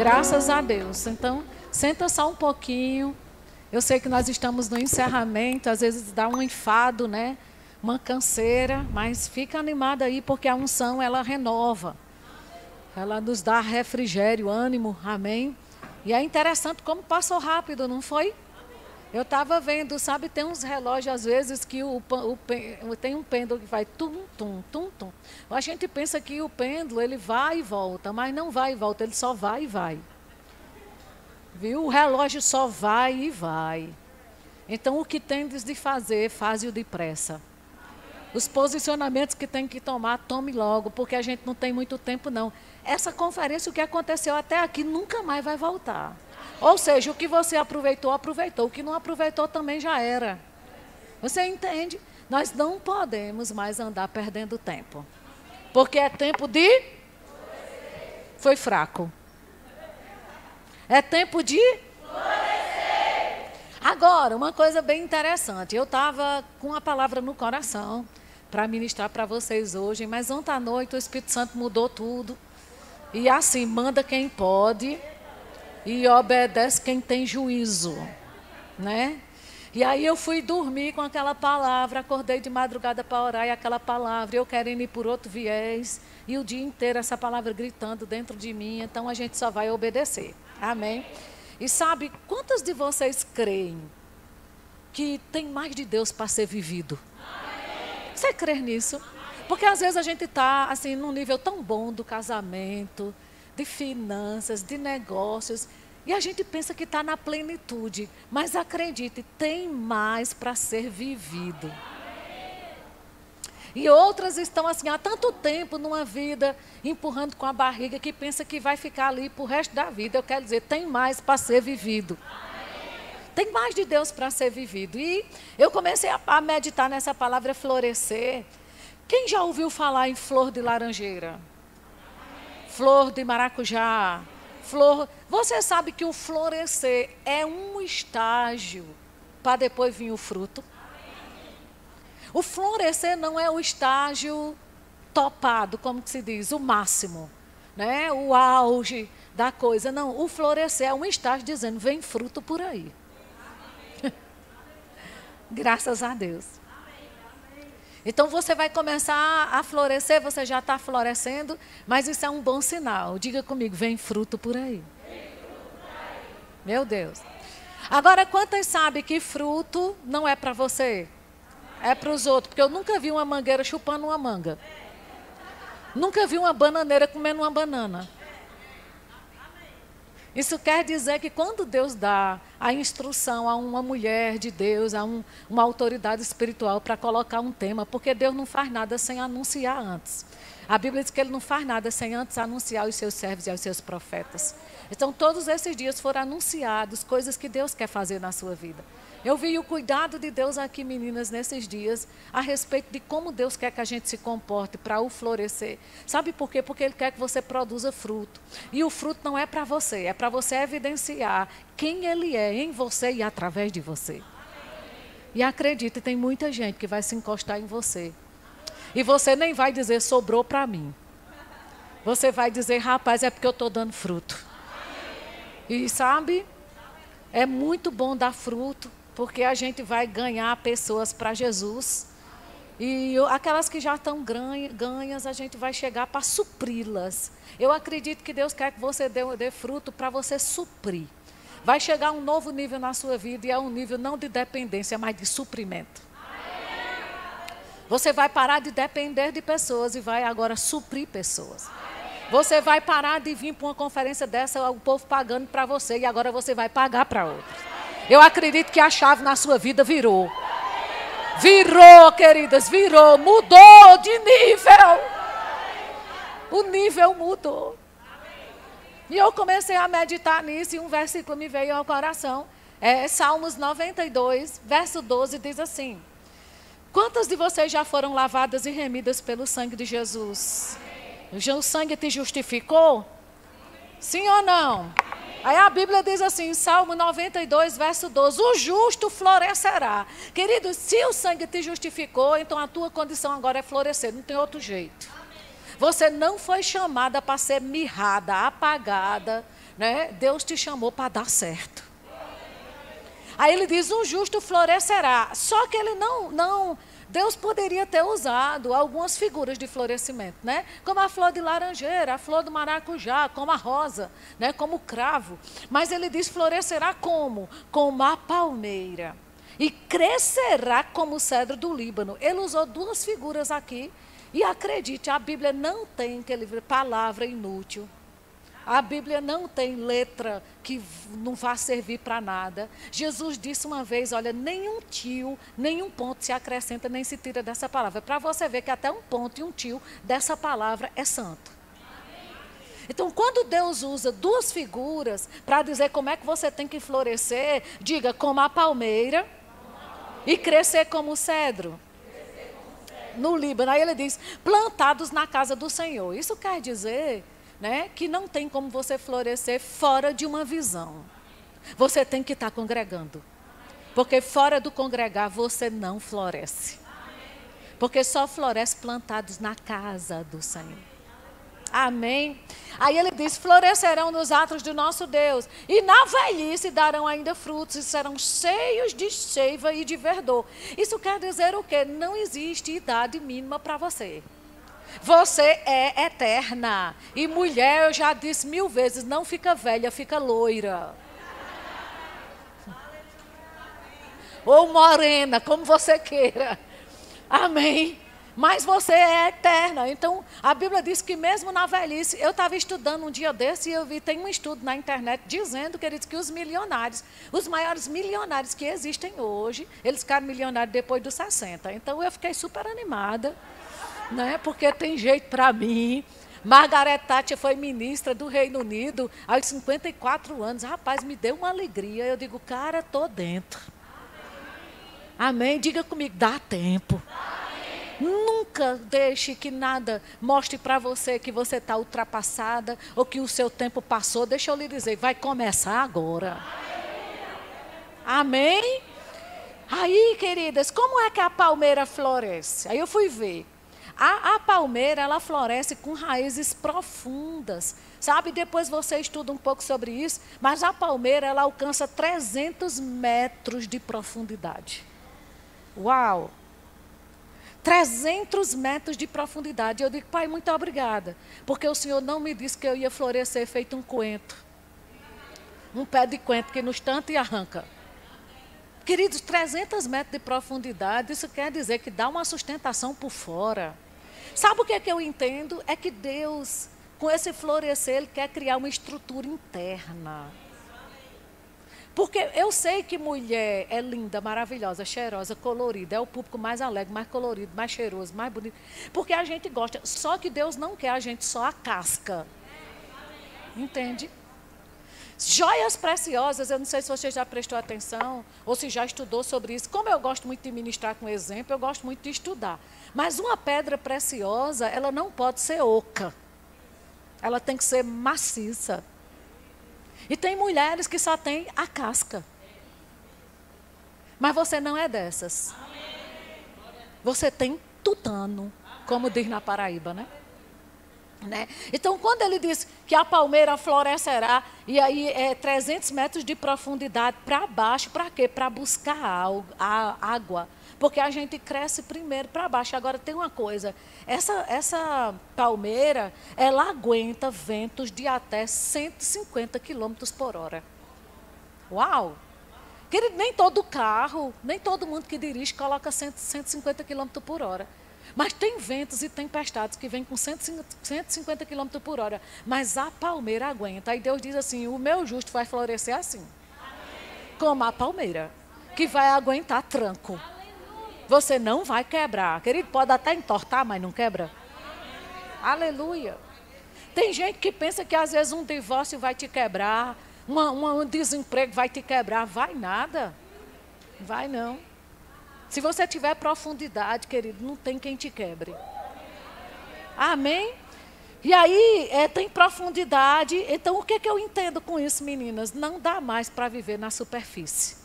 Graças a Deus. Então, senta só um pouquinho. Eu sei que nós estamos no encerramento, às vezes dá um enfado, né? Uma canseira, mas fica animada aí, porque a unção, ela renova. Ela nos dá refrigério, ânimo, amém? E é interessante como passou rápido, não foi? Eu estava vendo, sabe, tem uns relógios às vezes que tem um pêndulo que vai tum, tum, tum, tum. A gente pensa que o pêndulo, ele vai e volta, mas não vai e volta, ele só vai e vai. Viu? O relógio só vai e vai. Então, o que tendes de fazer, faze-o depressa. Os posicionamentos que tem que tomar, tome logo, porque a gente não tem muito tempo, não. Essa conferência, o que aconteceu até aqui, nunca mais vai voltar. Ou seja, o que você aproveitou, aproveitou. O que não aproveitou também já era. Você entende? Nós não podemos mais andar perdendo tempo. Porque é tempo de... Foi fraco. É tempo de... Agora, uma coisa bem interessante. Eu estava com a palavra no coração para ministrar para vocês hoje, mas ontem à noite o Espírito Santo mudou tudo. E assim, manda quem pode e obedece quem tem juízo, né? E aí eu fui dormir com aquela palavra, acordei de madrugada para orar e aquela palavra, eu querendo ir por outro viés, e o dia inteiro essa palavra gritando dentro de mim, então a gente só vai obedecer, amém? E sabe, quantas de vocês creem que tem mais de Deus para ser vivido? Você crê nisso? Porque às vezes a gente está assim, num nível tão bom do casamento, de finanças, de negócios, e a gente pensa que está na plenitude. Mas acredite, tem mais para ser vivido. E outras estão assim, há tanto tempo numa vida, empurrando com a barriga, que pensa que vai ficar ali para o resto da vida. Eu quero dizer, tem mais para ser vivido. Tem mais de Deus para ser vivido. E eu comecei a meditar nessa palavra florescer. Quem já ouviu falar em flor de laranjeira? Flor de maracujá? Flor... Você sabe que o florescer é um estágio para depois vir o fruto? O florescer não é o estágio topado, como que se diz, o máximo, né? O auge da coisa. Não, o florescer é um estágio dizendo, vem fruto por aí. Graças a Deus. Então você vai começar a florescer, você já está florescendo, mas isso é um bom sinal. Diga comigo, vem fruto por aí. Meu Deus. Agora, quantas sabem que fruto não é para você? É para os outros, porque eu nunca vi uma mangueira chupando uma manga. Nunca vi uma bananeira comendo uma banana. Isso quer dizer que quando Deus dá a instrução a uma mulher de Deus, a uma autoridade espiritual para colocar um tema, porque Deus não faz nada sem anunciar antes. A Bíblia diz que Ele não faz nada sem antes anunciar aos seus servos e aos seus profetas. Então, todos esses dias foram anunciados coisas que Deus quer fazer na sua vida. Eu vi o cuidado de Deus aqui, meninas, nesses dias, a respeito de como Deus quer que a gente se comporte para o florescer. Sabe por quê? Porque Ele quer que você produza fruto. E o fruto não é para você, é para você evidenciar quem Ele é em você e através de você. E acredite, tem muita gente que vai se encostar em você. E você nem vai dizer, sobrou para mim. Você vai dizer, rapaz, é porque eu estou dando fruto. E sabe, é muito bom dar fruto. Porque a gente vai ganhar pessoas para Jesus. E aquelas que já estão ganhas, a gente vai chegar para supri-las. Eu acredito que Deus quer que você dê fruto para você suprir. Vai chegar um novo nível na sua vida e é um nível não de dependência, mas de suprimento. Você vai parar de depender de pessoas e vai agora suprir pessoas. Você vai parar de vir para uma conferência dessa, o povo pagando para você e agora você vai pagar para outros. Eu acredito que a chave na sua vida virou. Virou, queridas, virou. Mudou de nível. O nível mudou. E eu comecei a meditar nisso e um versículo me veio ao coração. É Salmos 92, verso 12, diz assim. Quantas de vocês já foram lavadas e remidas pelo sangue de Jesus? O sangue te justificou? Sim ou não? Aí a Bíblia diz assim, Salmo 92, verso 12, o justo florescerá. Querido, se o sangue te justificou, então a tua condição agora é florescer, não tem outro jeito. Você não foi chamada para ser mirrada, apagada, né? Deus te chamou para dar certo. Aí ele diz, o justo florescerá. Só que ele não... Deus poderia ter usado algumas figuras de florescimento, né? Como a flor de laranjeira, a flor do maracujá, como a rosa, né? Como o cravo. Mas ele diz, florescerá como? Como a palmeira. E crescerá como o cedro do Líbano. Ele usou duas figuras aqui. E acredite, a Bíblia não tem palavra inútil. A Bíblia não tem letra que não vá servir para nada. Jesus disse uma vez, olha, nenhum tio, nenhum ponto se acrescenta nem se tira dessa palavra. Para você ver que até um ponto e um tio dessa palavra é santo. Então, quando Deus usa duas figuras para dizer como é que você tem que florescer, diga como a palmeira e crescer como o cedro. No Líbano, aí ele diz, plantados na casa do Senhor. Isso quer dizer... né, que não tem como você florescer fora de uma visão. Você tem que estar congregando. Porque fora do congregar você não floresce. Porque só floresce plantados na casa do Senhor. Amém? Aí ele diz, florescerão nos atos do nosso Deus. E na velhice darão ainda frutos e serão cheios de seiva e de verdor. Isso quer dizer o quê? Não existe idade mínima para você. Você é eterna. E mulher, eu já disse 1000 vezes, não fica velha, fica loira. Ou morena, como você queira. Amém? Mas você é eterna. Então, a Bíblia diz que mesmo na velhice, eu estava estudando um dia desse e eu vi, tem um estudo na internet dizendo, queridos, que os milionários, os maiores milionários que existem hoje, eles ficaram milionários depois dos 60. Então, eu fiquei super animada. Né? Porque tem jeito para mim. Margaret Thatcher foi ministra do Reino Unido aos 54 anos. Rapaz, me deu uma alegria. Eu digo, cara, estou dentro. Amém? Diga comigo, dá tempo. Nunca deixe que nada mostre para você que você está ultrapassada ou que o seu tempo passou. Deixa eu lhe dizer, vai começar agora. Amém? Aí, queridas, como é que a palmeira floresce? Aí eu fui ver. A palmeira, ela floresce com raízes profundas, sabe? Depois você estuda um pouco sobre isso, mas a palmeira, ela alcança 300 metros de profundidade. Uau! 300 metros de profundidade. Eu digo, pai, muito obrigada, porque o Senhor não me disse que eu ia florescer feito um coentro. Um pé de coentro que nos tanta e arranca. Queridos, 300 metros de profundidade, isso quer dizer que dá uma sustentação por fora. Sabe o que é que eu entendo? É que Deus, com esse florescer, Ele quer criar uma estrutura interna. Porque eu sei que mulher é linda, maravilhosa, cheirosa, colorida, é o público mais alegre, mais colorido, mais cheiroso, mais bonito. Porque a gente gosta, só que Deus não quer a gente só a casca. Entende? Joias preciosas, eu não sei se você já prestou atenção ou se já estudou sobre isso. Como eu gosto muito de ministrar com exemplo, eu gosto muito de estudar. Mas uma pedra preciosa, ela não pode ser oca. Ela tem que ser maciça. E tem mulheres que só têm a casca. Mas você não é dessas. Você tem tutano, como diz na Paraíba, né? Então, quando ele diz que a palmeira florescerá, e aí é 300 metros de profundidade para baixo, para quê? Para buscar água. Porque a gente cresce primeiro para baixo. Agora, tem uma coisa, essa palmeira, ela aguenta ventos de até 150 km por hora. Uau! Querido, nem todo carro, nem todo mundo que dirige coloca 150 km por hora. Mas tem ventos e tempestades que vêm com 150 km por hora. Mas a palmeira aguenta. Aí Deus diz assim, o meu justo vai florescer assim. Como a palmeira, que vai aguentar tranco. Você não vai quebrar. Querido, pode até entortar, mas não quebra. Aleluia. Tem gente que pensa que às vezes um divórcio vai te quebrar, um desemprego vai te quebrar. Vai nada. Vai não. Se você tiver profundidade, querido, não tem quem te quebre. Amém? E aí, tem profundidade. Então, o que eu entendo com isso, meninas? Não dá mais para viver na superfície.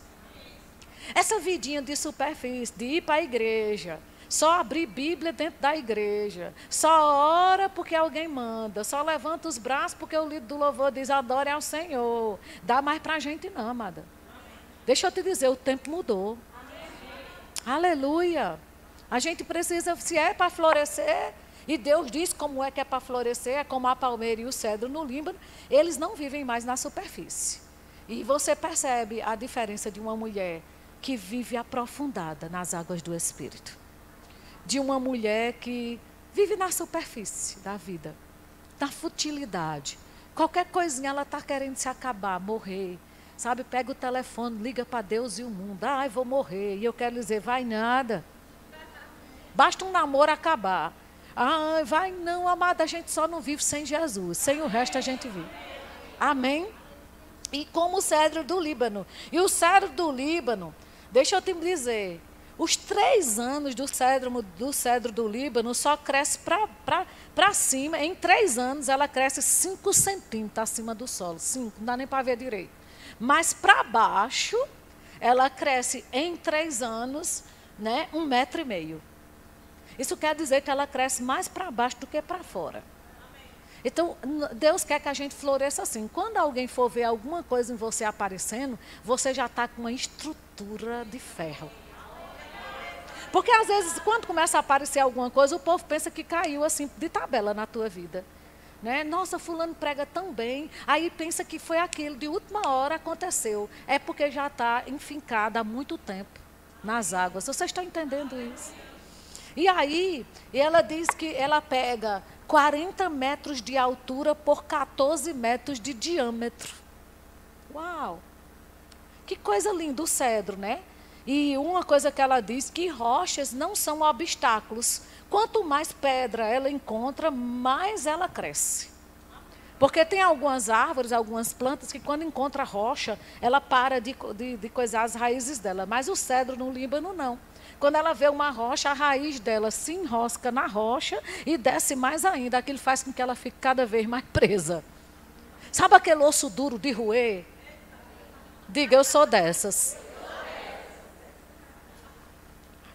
Essa vidinha de superfície, de ir para a igreja, Só abrir Bíblia dentro da igreja. Só ora porque alguém manda. Só levanta os braços porque o líder do louvor diz, adore ao Senhor. Dá mais para a gente não, amada. Deixa eu te dizer, o tempo mudou. Aleluia. A gente precisa, se é para florescer, e Deus diz como é que é para florescer, é como a palmeira e o cedro no Líbano, eles não vivem mais na superfície. E você percebe a diferença de uma mulher que vive aprofundada nas águas do Espírito. De uma mulher que vive na superfície da vida, na futilidade. Qualquer coisinha ela está querendo se acabar, morrer. Sabe, pega o telefone, liga para Deus e o mundo. Ai, vou morrer. E eu quero dizer, vai nada. Basta um namoro acabar. Ai, vai não, amada, a gente só não vive sem Jesus. Sem o resto a gente vive. Amém? E como o cedro do Líbano. E o cedro do Líbano, deixa eu te dizer, os 3 anos do cedro do Líbano só cresce para cima. Em 3 anos ela cresce 5 centímetros acima do solo. 5, não dá nem para ver direito. Mas para baixo, ela cresce em 3 anos, né, 1,5 metro. Isso quer dizer que ela cresce mais para baixo do que para fora. Então, Deus quer que a gente floresça assim. Quando alguém for ver alguma coisa em você aparecendo, você já está com uma estrutura de ferro. Porque às vezes, quando começa a aparecer alguma coisa, o povo pensa que caiu assim de tabela na tua vida. Né? Nossa, fulano prega tão bem. Aí pensa que foi aquilo, de última hora aconteceu. É porque já está enfincada há muito tempo nas águas. Vocês estão entendendo isso? E aí, ela diz que ela pega 40 metros de altura por 14 metros de diâmetro. Uau! Que coisa linda o cedro, né? E uma coisa que ela diz, que rochas não são obstáculos. Quanto mais pedra ela encontra, mais ela cresce. Porque tem algumas árvores, algumas plantas, que quando encontra rocha, ela para de coisar as raízes dela. Mas o cedro no Líbano, não. Quando ela vê uma rocha, a raiz dela se enrosca na rocha e desce mais ainda. Aquilo faz com que ela fique cada vez mais presa. Sabe aquele osso duro de roer? Diga, eu sou dessas.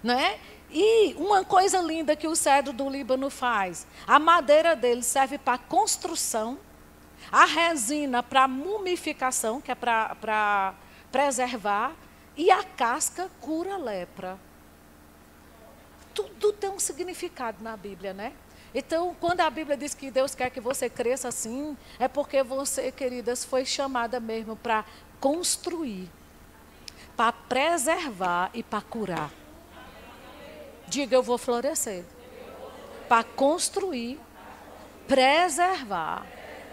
Não é? E uma coisa linda que o cedro do Líbano faz. A madeira dele serve para construção. A resina para mumificação, que é para preservar. E a casca cura lepra. Tudo tem um significado na Bíblia, né? Então, quando a Bíblia diz que Deus quer que você cresça assim, é porque você, queridas, foi chamada mesmo para construir, para preservar e para curar. Diga, eu vou florescer. Para construir, preservar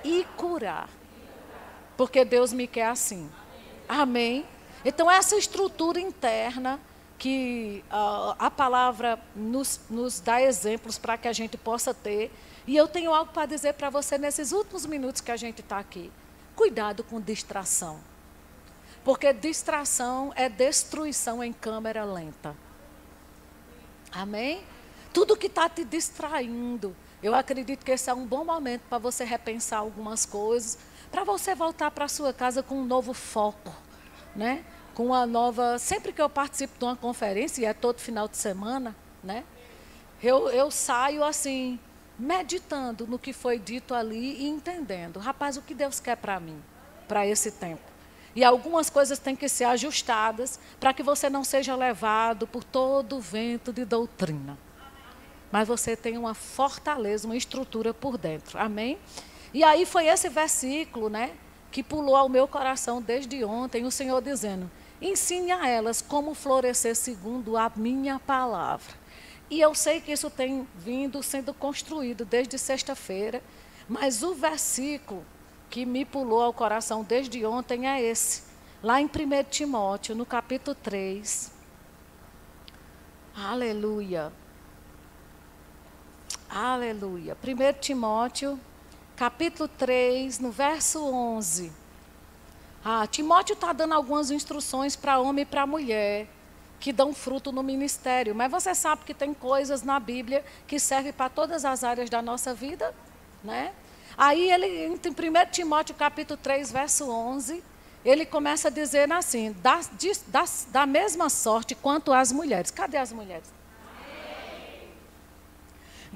e curar. Porque Deus me quer assim. Amém? Então, essa estrutura interna que a palavra nos dá exemplos para que a gente possa ter. E eu tenho algo para dizer para você nesses últimos minutos que a gente está aqui. Cuidado com distração. Porque distração é destruição em câmera lenta. Amém? Tudo que está te distraindo, eu acredito que esse é um bom momento para você repensar algumas coisas, para você voltar para a sua casa com um novo foco, né? Com uma nova... Sempre que eu participo de uma conferência, e é todo final de semana, né? Eu saio assim, meditando no que foi dito ali e entendendo. Rapaz, o que Deus quer para mim, para esse tempo? E algumas coisas têm que ser ajustadas para que você não seja levado por todo o vento de doutrina. Mas você tem uma fortaleza, uma estrutura por dentro. Amém? E aí foi esse versículo, né, que pulou ao meu coração desde ontem, o Senhor dizendo, ensine a elas como florescer segundo a minha palavra. E eu sei que isso tem vindo sendo construído desde sexta-feira, mas o versículo que me pulou ao coração desde ontem é esse. Lá em 1 Timóteo, no capítulo 3. Aleluia. Aleluia. 1 Timóteo, capítulo 3, no verso 11. Timóteo está dando algumas instruções para homem e para mulher, que dão fruto no ministério. Mas você sabe que tem coisas na Bíblia que servem para todas as áreas da nossa vida, né? Aí ele, em 1 Timóteo capítulo 3, verso 11, ele começa a dizer assim, da mesma sorte quanto as mulheres. Cadê as mulheres?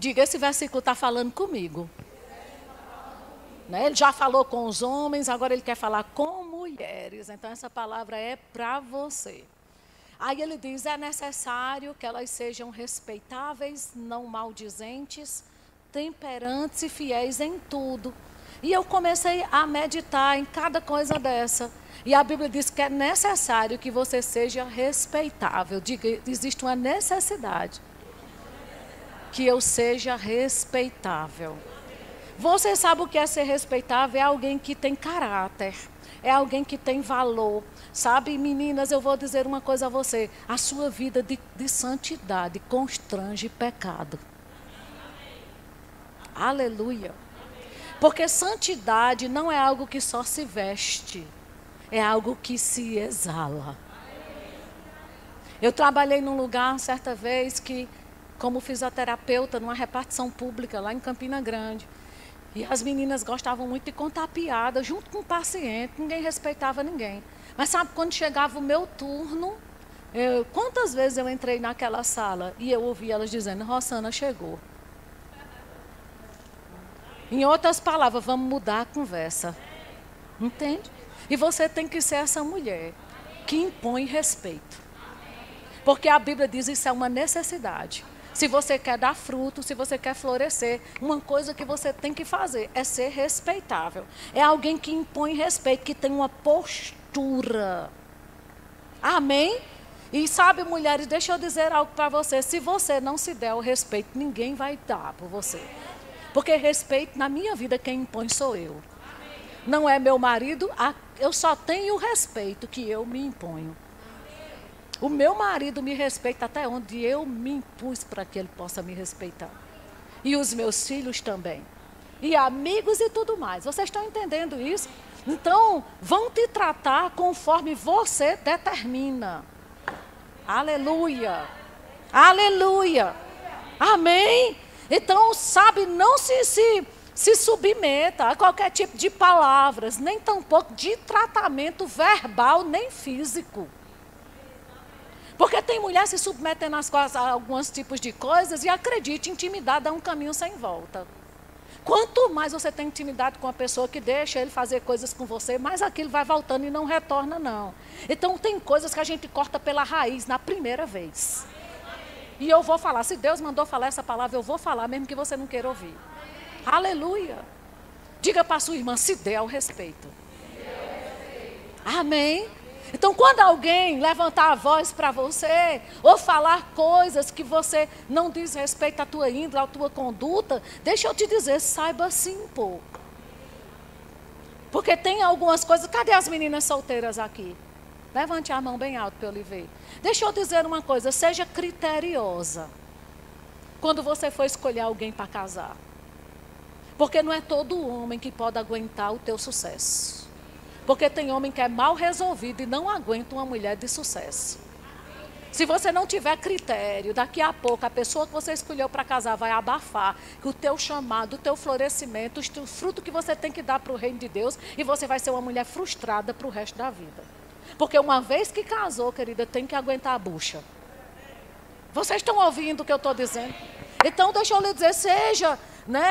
Diga, esse versículo está falando comigo. Né? Ele já falou com os homens, agora ele quer falar com mulheres. Então, essa palavra é para você. Aí ele diz, é necessário que elas sejam respeitáveis, não maldizentes, temperantes e fiéis em tudo. E eu comecei a meditar em cada coisa dessa. E a Bíblia diz que é necessário que você seja respeitável. Diga, existe uma necessidade que eu seja respeitável. Você sabe o que é ser respeitável? É alguém que tem caráter. É alguém que tem valor. Sabe, meninas, eu vou dizer uma coisa a você. A sua vida de santidade constrange pecado. Aleluia. Porque santidade não é algo que só se veste. É algo que se exala. Eu trabalhei num lugar, certa vez, que, como fisioterapeuta, numa repartição pública, lá em Campina Grande. E as meninas gostavam muito de contar piada junto com o paciente. Ninguém respeitava ninguém. Mas sabe, quando chegava o meu turno, quantas vezes eu entrei naquela sala e eu ouvi elas dizendo, Rosana chegou. Em outras palavras, vamos mudar a conversa. Entende? E você tem que ser essa mulher que impõe respeito. Porque a Bíblia diz que isso é uma necessidade. Se você quer dar fruto, se você quer florescer, uma coisa que você tem que fazer é ser respeitável. É alguém que impõe respeito, que tem uma postura. Amém? E sabe, mulheres, deixa eu dizer algo para você. Se você não se der o respeito, ninguém vai dar por você. Porque respeito na minha vida, quem impõe sou eu. Não é meu marido, eu só tenho o respeito que eu me imponho. O meu marido me respeita até onde eu me impus para que ele possa me respeitar. E os meus filhos também. E amigos e tudo mais. Vocês estão entendendo isso? Então, vão te tratar conforme você determina. Aleluia. Aleluia. Amém? Então, sabe, não se submeta a qualquer tipo de palavras, nem tampouco de tratamento verbal, nem físico. Porque tem mulher se submetendo a alguns tipos de coisas e acredite, intimidade é um caminho sem volta. Quanto mais você tem intimidade com a pessoa que deixa ele fazer coisas com você, mais aquilo vai voltando e não retorna, não. Então tem coisas que a gente corta pela raiz na primeira vez. E eu vou falar, se Deus mandou falar essa palavra, eu vou falar, mesmo que você não queira ouvir. Aleluia. Diga para a sua irmã, se dê ao respeito. Amém. Então, quando alguém levantar a voz para você, ou falar coisas que você não diz respeito à tua índole, à tua conduta, deixa eu te dizer, saiba sim um pouco. Porque tem algumas coisas, cadê as meninas solteiras aqui? Levante a mão bem alto para eu lhe ver. Deixa eu dizer uma coisa, seja criteriosa quando você for escolher alguém para casar. Porque não é todo homem que pode aguentar o teu sucesso. Porque tem homem que é mal resolvido e não aguenta uma mulher de sucesso. Se você não tiver critério, daqui a pouco a pessoa que você escolheu para casar vai abafar que o teu chamado, o teu florescimento, o fruto que você tem que dar para o reino de Deus, e você vai ser uma mulher frustrada para o resto da vida. Porque uma vez que casou, querida, tem que aguentar a bucha. Vocês estão ouvindo o que eu estou dizendo? Então, deixa eu lhe dizer, seja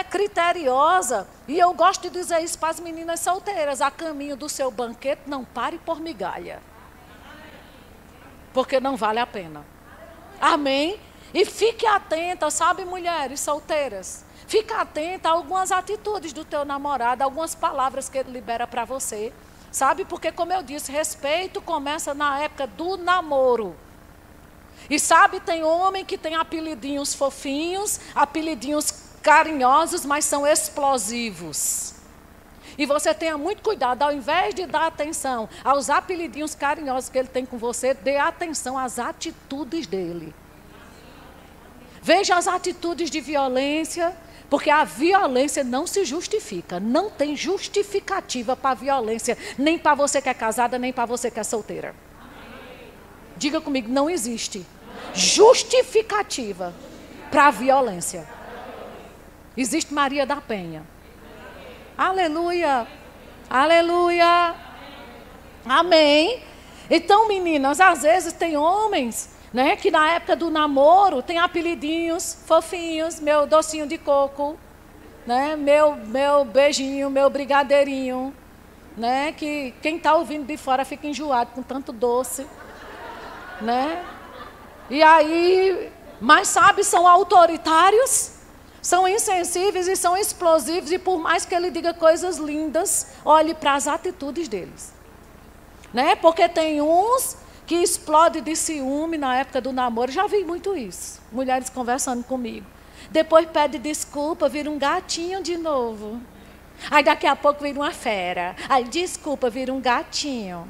criteriosa. E eu gosto de dizer isso para as meninas solteiras. A caminho do seu banquete, não pare por migalha. Porque não vale a pena. Amém? E fique atenta, sabe, mulheres solteiras? Fique atenta a algumas atitudes do teu namorado, algumas palavras que ele libera para você. Sabe? Porque, como eu disse, respeito começa na época do namoro. E sabe, tem homem que tem apelidinhos fofinhos, apelidinhos carinhosos, mas são explosivos. E você tenha muito cuidado, ao invés de dar atenção aos apelidinhos carinhosos que ele tem com você, dê atenção às atitudes dele. Veja as atitudes de violência, porque a violência não se justifica. Não tem justificativa para a violência, nem para você que é casada, nem para você que é solteira. Diga comigo, não existe justificativa para a violência. Existe Maria da Penha. Aleluia. Aleluia. Amém. Então, meninas, às vezes tem homens, né? Que na época do namoro tem apelidinhos fofinhos, meu docinho de coco, né? Meu beijinho, meu brigadeirinho, né? Que quem está ouvindo de fora fica enjoado com tanto doce, né? E aí, mas sabe, são autoritários, são insensíveis e são explosivos, e por mais que ele diga coisas lindas, olhe para as atitudes deles, né? Porque tem uns que explodem de ciúme na época do namoro. Já vi muito isso, mulheres conversando comigo. Depois pede desculpa, vira um gatinho de novo. Aí daqui a pouco vira uma fera. Aí desculpa, vira um gatinho.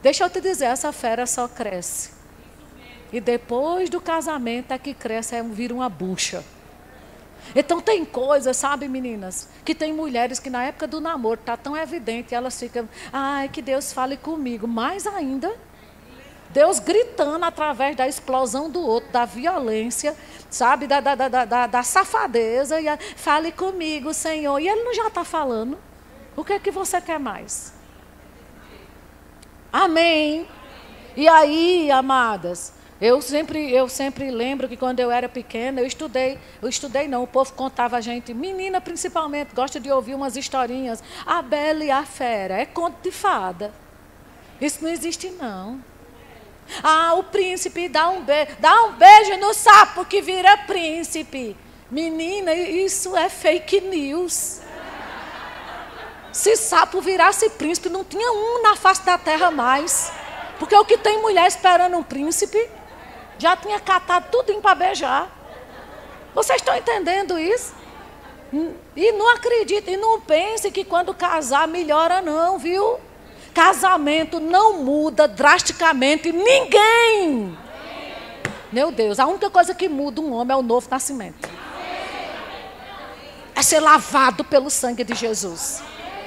Deixa eu te dizer, essa fera só cresce. E depois do casamento é que cresce, vira uma bucha. Então tem coisas, sabe, meninas, que tem mulheres que na época do namoro está tão evidente, elas ficam, ai, que Deus fale comigo. Mais ainda, Deus gritando através da explosão do outro, da violência, sabe, da safadeza, e fale comigo, Senhor. E Ele não já está falando. O que é que você quer mais? Amém. E aí, amadas, eu sempre lembro que quando eu era pequena, eu estudei não, o povo contava a gente, menina principalmente, gosta de ouvir umas historinhas, a Bela e a Fera, é conto de fada. Isso não existe não. Ah, o príncipe dá um beijo no sapo que vira príncipe. Menina, isso é fake news. Se sapo virasse príncipe, não tinha um na face da terra mais. Porque o que tem mulher esperando um príncipe, já tinha catado tudinho para beijar. Vocês estão entendendo isso? E não acreditem, e não pense que quando casar melhora não, viu? Casamento não muda drasticamente ninguém. Meu Deus, a única coisa que muda um homem é o novo nascimento. É ser lavado pelo sangue de Jesus.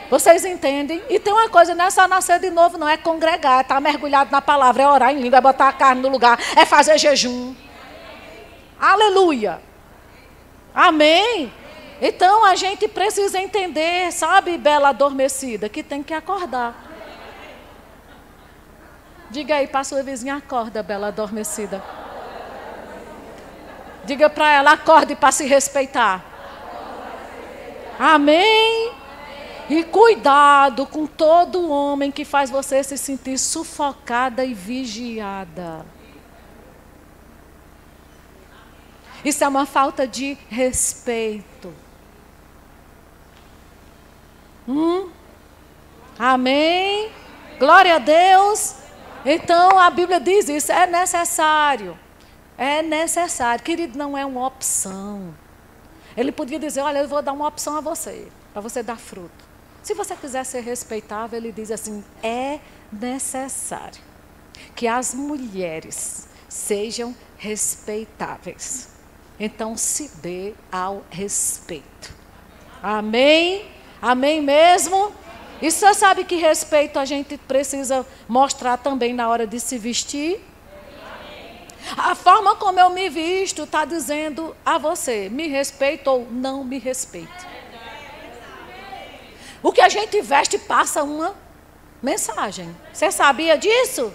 Vocês entendem? E tem uma coisa, não é só nascer de novo, não é congregar, é estar mergulhado na palavra, é orar em língua, é botar a carne no lugar, é fazer jejum. Aleluia. Amém. Então a gente precisa entender, sabe, bela adormecida, que tem que acordar. Diga aí para a sua vizinha, acorda, bela adormecida. Diga para ela, acorde para se respeitar. Amém? E cuidado com todo homem que faz você se sentir sufocada e vigiada. Isso é uma falta de respeito. Amém? Glória a Deus. Então a Bíblia diz isso, é necessário. É necessário. Querido, não é uma opção. Ele podia dizer, olha, eu vou dar uma opção a você, para você dar fruto. Se você quiser ser respeitável, ele diz assim, é necessário que as mulheres sejam respeitáveis. Então se dê ao respeito. Amém? Amém mesmo? E você sabe que respeito a gente precisa mostrar também na hora de se vestir? A forma como eu me visto está dizendo a você, me respeita ou não me respeita. O que a gente veste passa uma mensagem. Você sabia disso?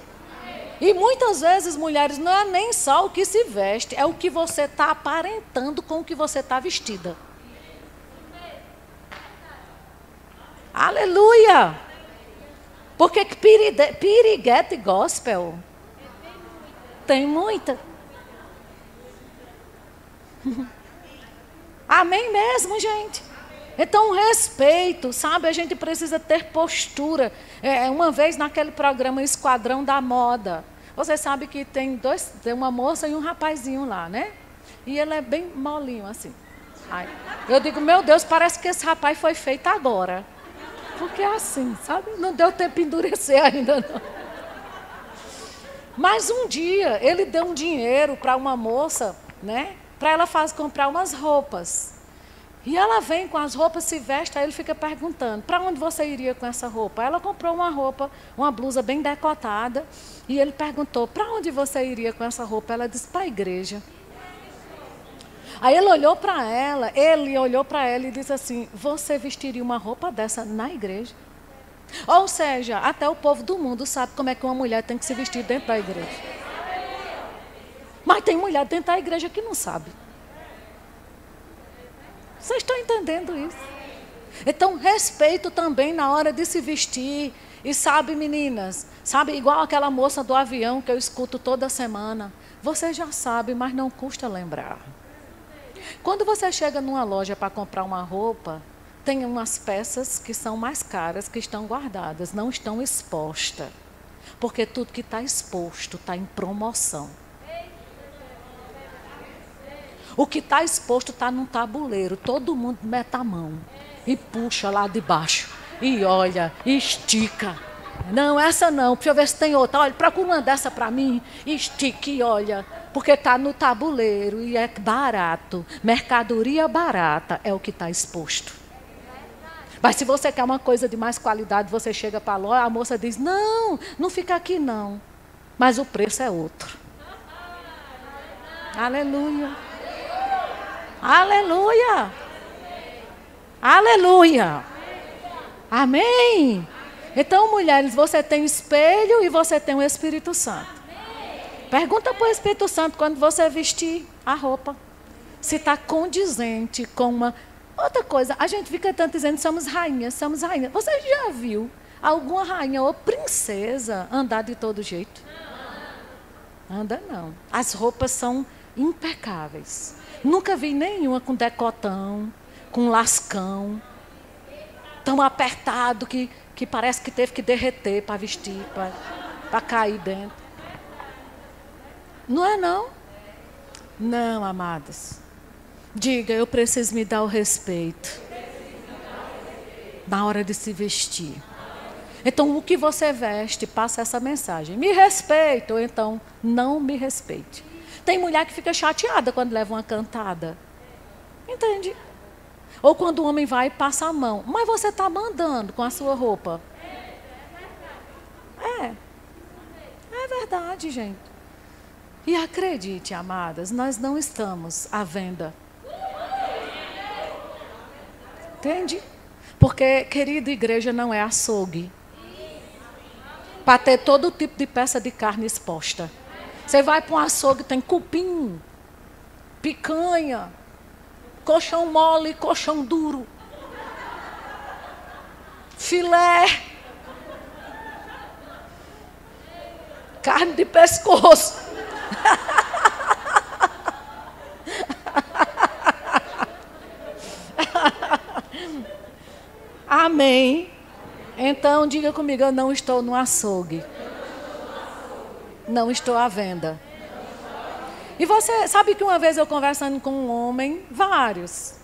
E muitas vezes, mulheres, não é nem só o que se veste, é o que você está aparentando com o que você está vestida. Aleluia! Porque piriguete gospel tem muita. Amém mesmo, gente? Então, respeito, sabe? A gente precisa ter postura. Uma vez naquele programa Esquadrão da Moda, você sabe que tem uma moça e um rapazinho lá, né? E ele é bem molinho assim. Ai, eu digo, meu Deus, parece que esse rapaz foi feito agora. Porque é assim, sabe? Não deu tempo de endurecer ainda, não. Mas um dia, ele deu um dinheiro para uma moça, né? Para ela comprar umas roupas. E ela vem com as roupas, se veste, aí ele fica perguntando, para onde você iria com essa roupa? Ela comprou uma roupa, uma blusa bem decotada, e ele perguntou, para onde você iria com essa roupa? Ela disse, para a igreja. Aí ele olhou para ela e disse assim, você vestiria uma roupa dessa na igreja? Ou seja, até o povo do mundo sabe como é que uma mulher tem que se vestir dentro da igreja. Mas tem mulher dentro da igreja que não sabe. Vocês estão entendendo isso? Então, respeito também na hora de se vestir. E sabe, meninas, sabe, igual aquela moça do avião que eu escuto toda semana. Você já sabe, mas não custa lembrar. Quando você chega numa loja para comprar uma roupa, tem umas peças que são mais caras, que estão guardadas, não estão expostas. Porque tudo que está exposto está em promoção. O que está exposto está num tabuleiro. Todo mundo mete a mão e puxa lá de baixo. E olha, e estica. Não, essa não. Deixa eu ver se tem outra. Olha, procura uma dessa para mim. Estica e olha. Porque está no tabuleiro e é barato. Mercadoria barata é o que está exposto. Mas se você quer uma coisa de mais qualidade, você chega para a loja, a moça diz, não, não fica aqui não. Mas o preço é outro. Aleluia. Aleluia. Aleluia. Amém. Então, mulheres, você tem o espelho e você tem o Espírito Santo. Pergunta para o Espírito Santo quando você vestir a roupa. Se está condizente com uma... Outra coisa, a gente fica tanto dizendo somos rainhas, somos rainhas. Você já viu alguma rainha ou princesa andar de todo jeito? Anda não. As roupas são impecáveis. Nunca vi nenhuma com decotão, com lascão, tão apertado que parece que teve que derreter para vestir, para cair dentro. Não é não? Não, amadas. Diga, eu preciso me dar o respeito na hora de se vestir. Então, o que você veste, passa essa mensagem. Me respeite, ou então, não me respeite. Tem mulher que fica chateada quando leva uma cantada. Entende? Ou quando o homem vai e passa a mão. Mas você está mandando com a sua roupa. É verdade, gente. E acredite, amadas, nós não estamos à venda. Entende? Porque, querida, igreja não é açougue. Para ter todo tipo de peça de carne exposta. Você vai para um açougue, tem cupim, picanha, colchão mole, colchão duro, filé, carne de pescoço. Amém. Então, diga comigo, eu não estou no açougue. Não estou à venda. E você sabe que uma vez eu conversando com um homem, vários,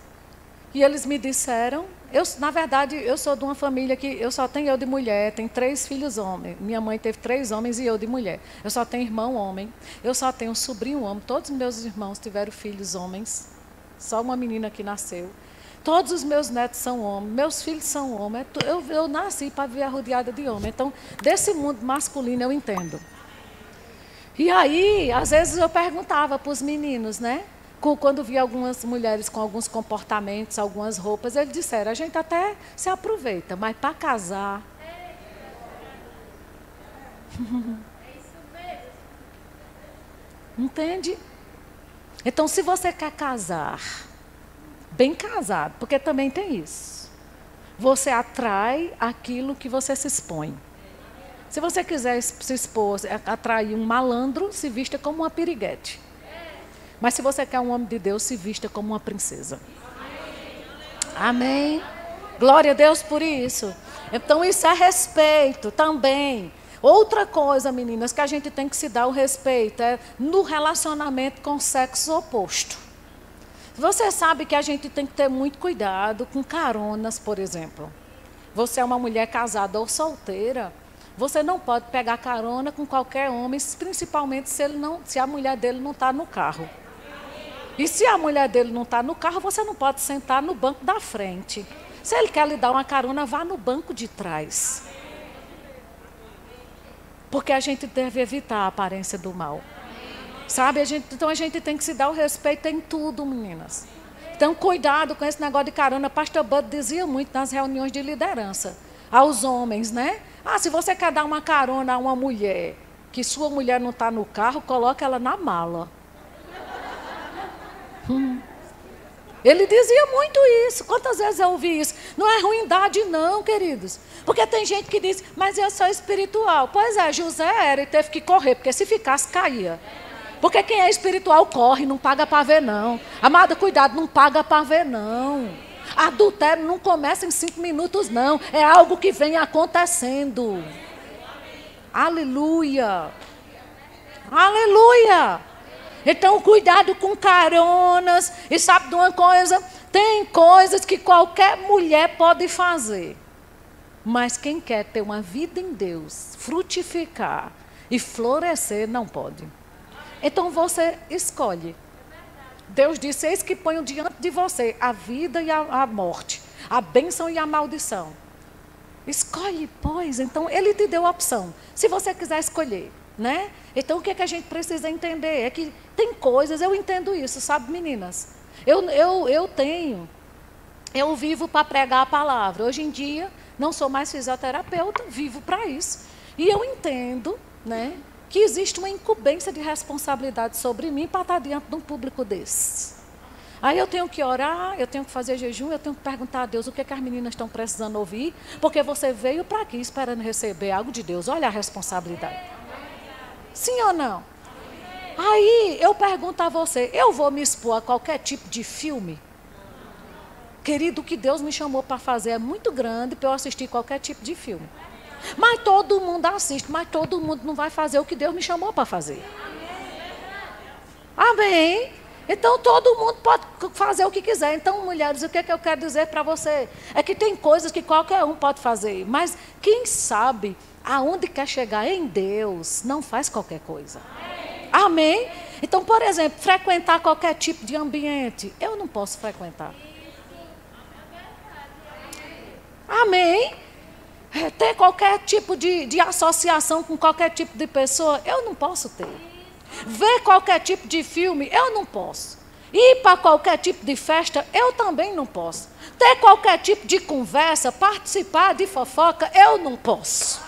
e eles me disseram, na verdade, eu sou de uma família que eu só tenho eu de mulher, tenho 3 filhos homens. Minha mãe teve 3 homens e eu de mulher. Eu só tenho irmão homem, eu só tenho um sobrinho homem. Todos os meus irmãos tiveram filhos homens, só uma menina que nasceu. Todos os meus netos são homens, meus filhos são homens. Eu nasci para viver rodeada de homens. Então, desse mundo masculino eu entendo. E aí, às vezes eu perguntava para os meninos, né? Quando via algumas mulheres com alguns comportamentos, algumas roupas, eles disseram, a gente até se aproveita, mas para casar... Entende? Então, se você quer casar, bem casado, porque também tem isso, você atrai aquilo que você se expõe. Se você quiser se expor, atrair um malandro, se vista como uma piriguete. Mas se você quer um homem de Deus, se vista como uma princesa. Amém. Glória a Deus por isso. Então isso é respeito também. Outra coisa, meninas, que a gente tem que se dar o respeito é no relacionamento com o sexo oposto. Você sabe que a gente tem que ter muito cuidado com caronas, por exemplo. Você é uma mulher casada ou solteira, você não pode pegar carona com qualquer homem, principalmente se a mulher dele não está no carro. E se a mulher dele não está no carro, você não pode sentar no banco da frente. Se ele quer lhe dar uma carona, vá no banco de trás. Porque a gente deve evitar a aparência do mal. Sabe? Então a gente tem que se dar o respeito em tudo, meninas. Então cuidado com esse negócio de carona. Pastor Bud dizia muito nas reuniões de liderança aos homens, né? Se você quer dar uma carona a uma mulher, que sua mulher não está no carro, coloca ela na mala. Ele dizia muito isso. Quantas vezes eu ouvi isso? Não é ruindade não, queridos. Porque tem gente que diz, mas eu sou espiritual. Pois é, José era e teve que correr, porque se ficasse, caía. Porque quem é espiritual corre, não paga para ver não. Amada, cuidado, não paga para ver não. Adultério não começa em 5 minutos não. É algo que vem acontecendo. Aleluia. Aleluia. Então, cuidado com caronas. E sabe de uma coisa? Tem coisas que qualquer mulher pode fazer. Mas quem quer ter uma vida em Deus, frutificar e florescer, não pode. Então, você escolhe. Deus disse, eis que ponho diante de você a vida e a morte, a bênção e a maldição. Escolhe, pois. Então, Ele te deu a opção. Se você quiser escolher. Né? Então o que é que a gente precisa entender? É que tem coisas, eu entendo isso, sabe, meninas? Eu vivo para pregar a palavra. Hoje em dia, não sou mais fisioterapeuta, vivo para isso. E eu entendo, né, que existe uma incumbência de responsabilidade sobre mim para estar diante de um público desse. Aí eu tenho que orar, eu tenho que fazer jejum, eu tenho que perguntar a Deus o que é que as meninas estão precisando ouvir, porque você veio para aqui esperando receber algo de Deus. Olha a responsabilidade. Sim ou não? Aí eu pergunto a você, eu vou me expor a qualquer tipo de filme? Querido, o que Deus me chamou para fazer é muito grande para eu assistir qualquer tipo de filme. Mas todo mundo assiste, mas todo mundo não vai fazer o que Deus me chamou para fazer. Amém? Então todo mundo pode fazer o que quiser. Então, mulheres, o que é que eu quero dizer para você? É que tem coisas que qualquer um pode fazer, mas quem sabe aonde quer chegar em Deus, não faz qualquer coisa. Amém? Então, por exemplo, frequentar qualquer tipo de ambiente, eu não posso frequentar. Amém? Ter qualquer tipo de associação com qualquer tipo de pessoa, eu não posso ter. Ver qualquer tipo de filme, eu não posso. Ir para qualquer tipo de festa, eu também não posso. Ter qualquer tipo de conversa, participar de fofoca, eu não posso.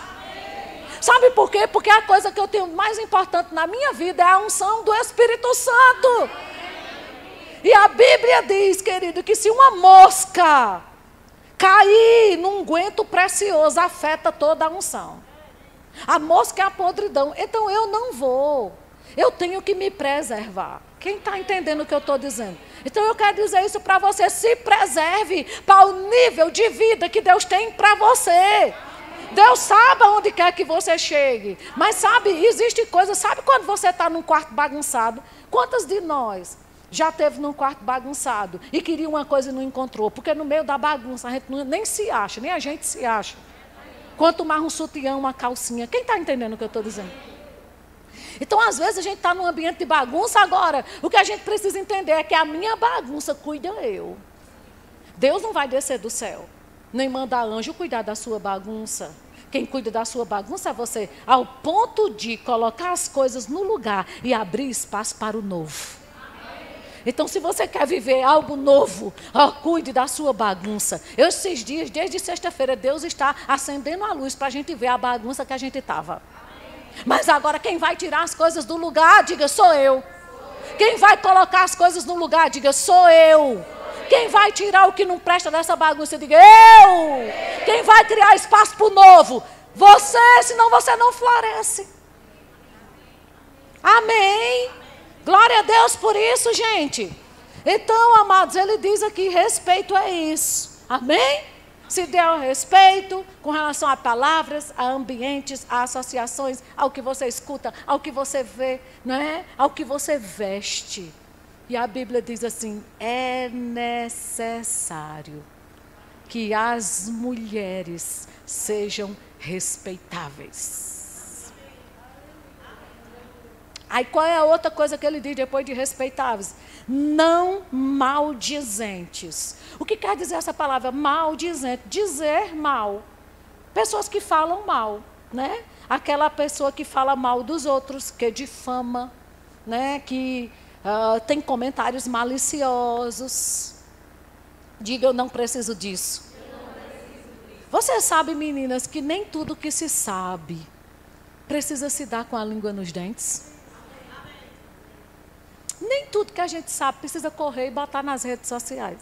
Sabe por quê? Porque a coisa que eu tenho mais importante na minha vida é a unção do Espírito Santo. E a Bíblia diz, querido, que se uma mosca cair num unguento precioso, afeta toda a unção. A mosca é a podridão. Então eu não vou. Eu tenho que me preservar. Quem está entendendo o que eu estou dizendo? Então eu quero dizer isso para você. Se preserve para o nível de vida que Deus tem para você. Deus sabe aonde quer que você chegue. Mas sabe, existe coisa. Sabe quando você está num quarto bagunçado? Quantas de nós já teve num quarto bagunçado e queria uma coisa e não encontrou? Porque no meio da bagunça a gente nem se acha, nem a gente se acha. Quanto mais um sutiã, uma calcinha. Quem está entendendo o que eu estou dizendo? Então, às vezes, a gente está num ambiente de bagunça. Agora, o que a gente precisa entender é que a minha bagunça cuida eu. Deus não vai descer do céu, nem mandar anjo cuidar da sua bagunça. Quem cuida da sua bagunça é você, ao ponto de colocar as coisas no lugar e abrir espaço para o novo. Então, se você quer viver algo novo, cuide da sua bagunça. Esses dias, desde sexta-feira, Deus está acendendo a luz para a gente ver a bagunça que a gente estava. Mas agora quem vai tirar as coisas do lugar, diga, sou eu. Quem vai colocar as coisas no lugar, diga, sou eu. Quem vai tirar o que não presta dessa bagunça, diga, eu. Quem vai criar espaço para o novo? Você, senão você não floresce. Amém. Glória a Deus por isso, gente. Então, amados, ele diz aqui, respeito é isso. Amém? Se deu respeito com relação a palavras, a ambientes, a associações, ao que você escuta, ao que você vê, não é? Ao que você veste. E a Bíblia diz assim, é necessário que as mulheres sejam respeitáveis. Aí qual é a outra coisa que ele diz depois de respeitáveis? Não maldizentes. O que quer dizer essa palavra maldizente? Dizer mal. Pessoas que falam mal, né? Aquela pessoa que fala mal dos outros, que difama, né? Que tem comentários maliciosos. Diga, eu não preciso disso. Você sabe, meninas, que nem tudo que se sabe precisa se dar com a língua nos dentes? Nem tudo que a gente sabe precisa correr e botar nas redes sociais.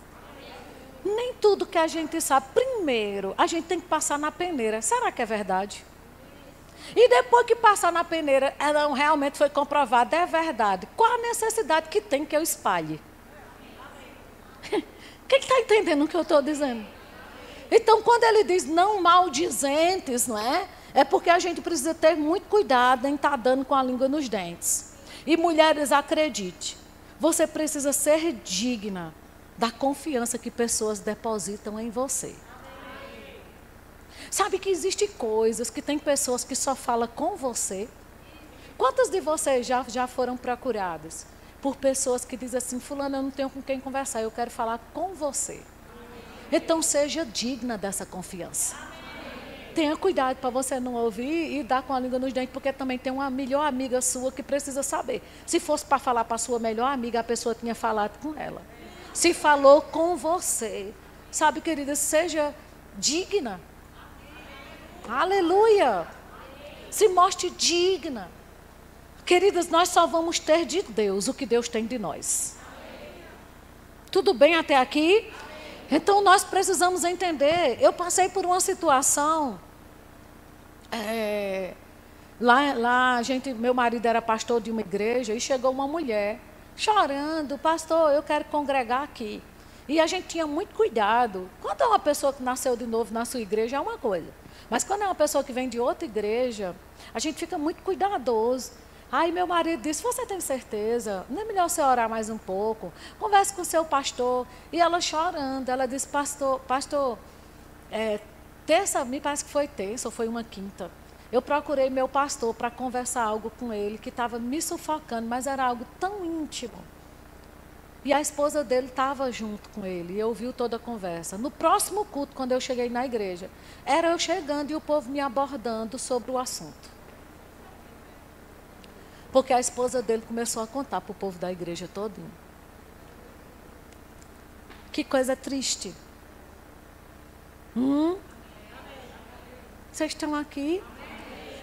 Nem tudo que a gente sabe, primeiro, a gente tem que passar na peneira. Será que é verdade? E depois que passar na peneira, ela realmente foi comprovada, é verdade. Qual a necessidade que tem que eu espalhe? Quem está entendendo o que eu estou dizendo? Então, quando ele diz não maldizentes, não é? É porque a gente precisa ter muito cuidado em estar dando com a língua nos dentes. E mulheres, acredite, você precisa ser digna da confiança que pessoas depositam em você. Sabe que existem coisas que tem pessoas que só falam com você? Quantas de vocês já foram procuradas por pessoas que dizem assim, fulano, eu não tenho com quem conversar, eu quero falar com você. Então seja digna dessa confiança. Tenha cuidado para você não ouvir e dar com a língua nos dentes, porque também tem uma melhor amiga sua que precisa saber. Se fosse para falar para a sua melhor amiga, a pessoa tinha falado com ela. Se falou com você, sabe, querida, seja digna. Aleluia! Se mostre digna. Queridas, nós só vamos ter de Deus o que Deus tem de nós. Tudo bem até aqui? Então nós precisamos entender. Eu passei por uma situação. Lá meu marido era pastor de uma igreja e chegou uma mulher chorando, pastor, eu quero congregar aqui. E a gente tinha muito cuidado. Quando é uma pessoa que nasceu de novo na sua igreja, é uma coisa. Mas quando é uma pessoa que vem de outra igreja, a gente fica muito cuidadoso. Aí meu marido disse, você tem certeza? Não é melhor você orar mais um pouco? Converse com o seu pastor. E ela chorando, ela disse, pastor, terça, me parece que foi terça ou foi uma quinta. Eu procurei meu pastor para conversar algo com ele, que estava me sufocando, mas era algo tão íntimo. E a esposa dele estava junto com ele, e eu ouvi toda a conversa. No próximo culto, quando eu cheguei na igreja, era eu chegando e o povo me abordando sobre o assunto. Porque a esposa dele começou a contar para o povo da igreja todinho. Que coisa triste. Vocês estão aqui?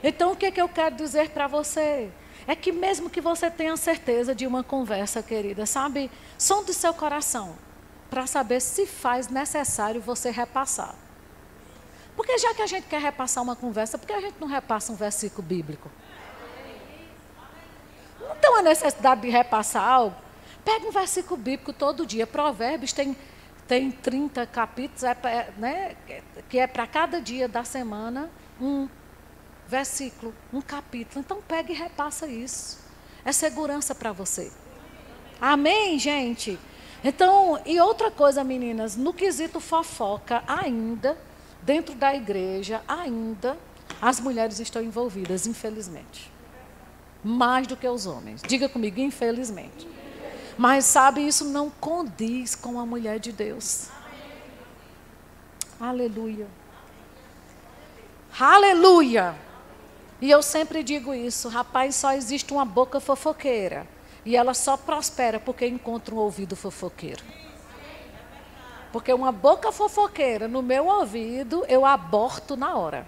Então, o que eu quero dizer para você? É que mesmo que você tenha certeza de uma conversa, querida, sabe? Sonde seu coração para saber se faz necessário você repassar. Porque já que a gente quer repassar uma conversa, por que a gente não repassa um versículo bíblico? Não tem uma necessidade de repassar algo? Pega um versículo bíblico todo dia. Provérbios tem 30 capítulos, né, que é para cada dia da semana um versículo, um capítulo. Então pega e repassa isso. É segurança para você. Amém, gente? Então, e outra coisa, meninas, no quesito fofoca, ainda, dentro da igreja, ainda, as mulheres estão envolvidas, infelizmente. Mais do que os homens. Diga comigo, infelizmente. Mas sabe, isso não condiz com a mulher de Deus. Aleluia. Aleluia. E eu sempre digo isso, rapaz, só existe uma boca fofoqueira. E ela só prospera porque encontra um ouvido fofoqueiro. Porque uma boca fofoqueira no meu ouvido, eu aborto na hora.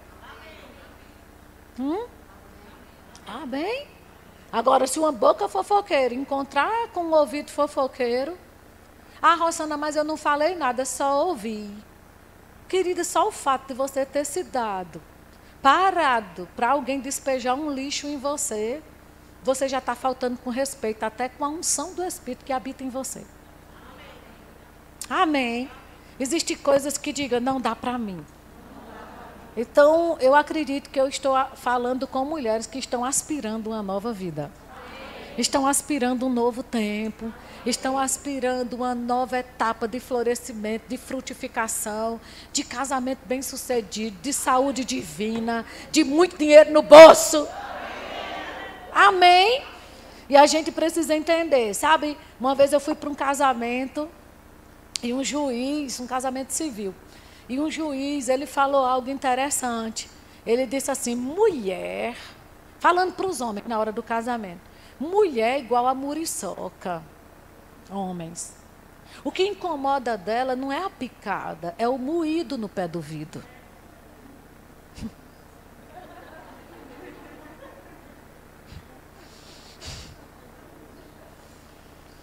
Amém? Agora, se uma boca fofoqueira encontrar com um ouvido fofoqueiro, Rosana, mas eu não falei nada, só ouvi. Querida, só o fato de você ter se dado parado para alguém despejar um lixo em você, você já está faltando com respeito, até com a unção do Espírito que habita em você. Amém. Existem coisas que digam, não dá para mim. Então, eu acredito que eu estou falando com mulheres que estão aspirando uma nova vida. Estão aspirando um novo tempo. Estão aspirando uma nova etapa de florescimento, de frutificação, de casamento bem-sucedido, de saúde divina, de muito dinheiro no bolso. Amém? E a gente precisa entender, sabe? Uma vez eu fui para um casamento e um juiz, um casamento civil, e um juiz, ele falou algo interessante. Ele disse assim, mulher, falando para os homens na hora do casamento, mulher é igual a muriçoca, homens. O que incomoda dela não é a picada, é o moído no pé do vidro.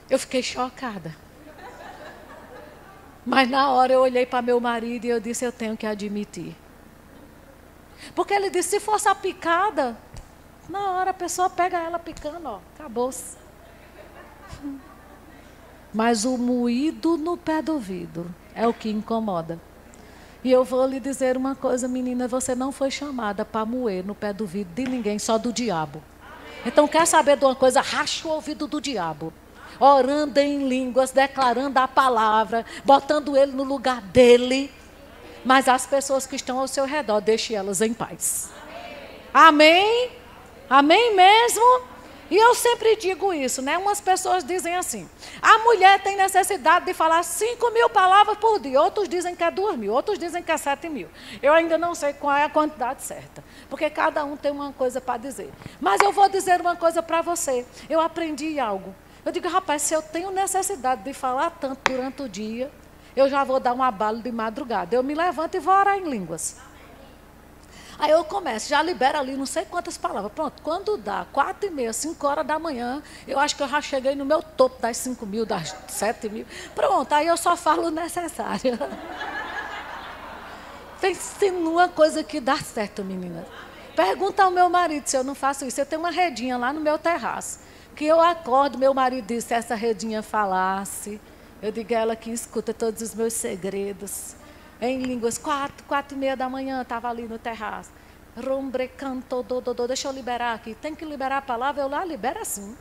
Eu fiquei chocada. Mas na hora eu olhei para meu marido e eu disse, eu tenho que admitir. Porque ele disse, se fosse a picada, na hora a pessoa pega ela picando, ó, acabou-se. Mas o moído no pé do ouvido é o que incomoda. E eu vou lhe dizer uma coisa, menina, você não foi chamada para moer no pé do ouvido de ninguém, só do diabo. Então quer saber de uma coisa? Racha o ouvido do diabo. Orando em línguas, declarando a palavra, botando ele no lugar dele. Mas as pessoas que estão ao seu redor, deixe elas em paz. Amém? Amém mesmo? E eu sempre digo isso, né? Umas pessoas dizem assim, a mulher tem necessidade de falar 5.000 palavras por dia. Outros dizem que é 2.000, outros dizem que é 7.000. Eu ainda não sei qual é a quantidade certa, porque cada um tem uma coisa para dizer. Mas eu vou dizer uma coisa para você. Eu aprendi algo. Eu digo, rapaz, se eu tenho necessidade de falar tanto durante o dia, eu já vou dar um abalo de madrugada. Eu me levanto e vou orar em línguas. Aí eu começo, já libero ali não sei quantas palavras. Pronto, quando dá 4h30, 5 horas da manhã, eu acho que eu já cheguei no meu topo das 5.000, das 7.000. Pronto, aí eu só falo o necessário. Pense numa coisa que dá certo, menina. Pergunta ao meu marido se eu não faço isso. Eu tenho uma redinha lá no meu terraço. Que eu acordo, meu marido disse, se essa redinha falasse, eu digo a ela que escuta todos os meus segredos. Em línguas, 4h30 da manhã, estava ali no terraço. Rombre, canto, dodô, deixa eu liberar aqui. Tem que liberar a palavra, eu lá libero assim.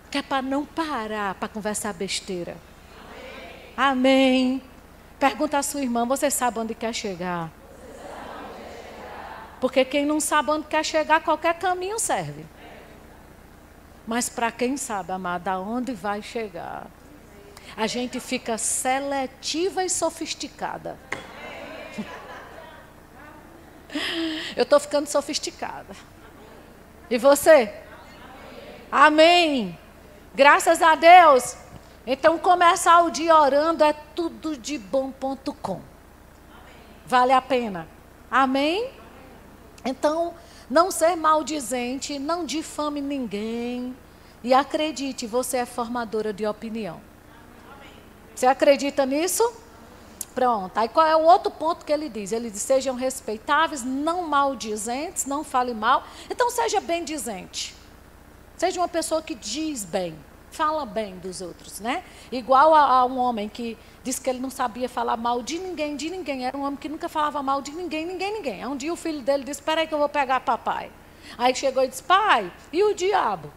Que é para não parar, para conversar besteira. Amém. Pergunta à sua irmã, você sabe onde quer chegar? Porque quem não sabe onde quer chegar, qualquer caminho serve. Mas para quem sabe, amada, aonde vai chegar, a gente fica seletiva e sofisticada. Eu estou ficando sofisticada. E você? Amém. Graças a Deus. Então, começar o dia orando é tudodebom.com. Vale a pena. Amém? Então, não ser maldizente, não difame ninguém. E acredite, você é formadora de opinião. Você acredita nisso? Pronto. Aí qual é o outro ponto que ele diz? Ele diz, sejam respeitáveis, não maldizentes, não fale mal. Então, seja bendizente. Seja uma pessoa que diz bem, fala bem dos outros, né? Igual a um homem que disse que ele não sabia falar mal de ninguém, de ninguém. Era um homem que nunca falava mal de ninguém, ninguém, ninguém. Aí um dia o filho dele disse, espera aí que eu vou pegar papai. Aí chegou e disse, pai, e o diabo?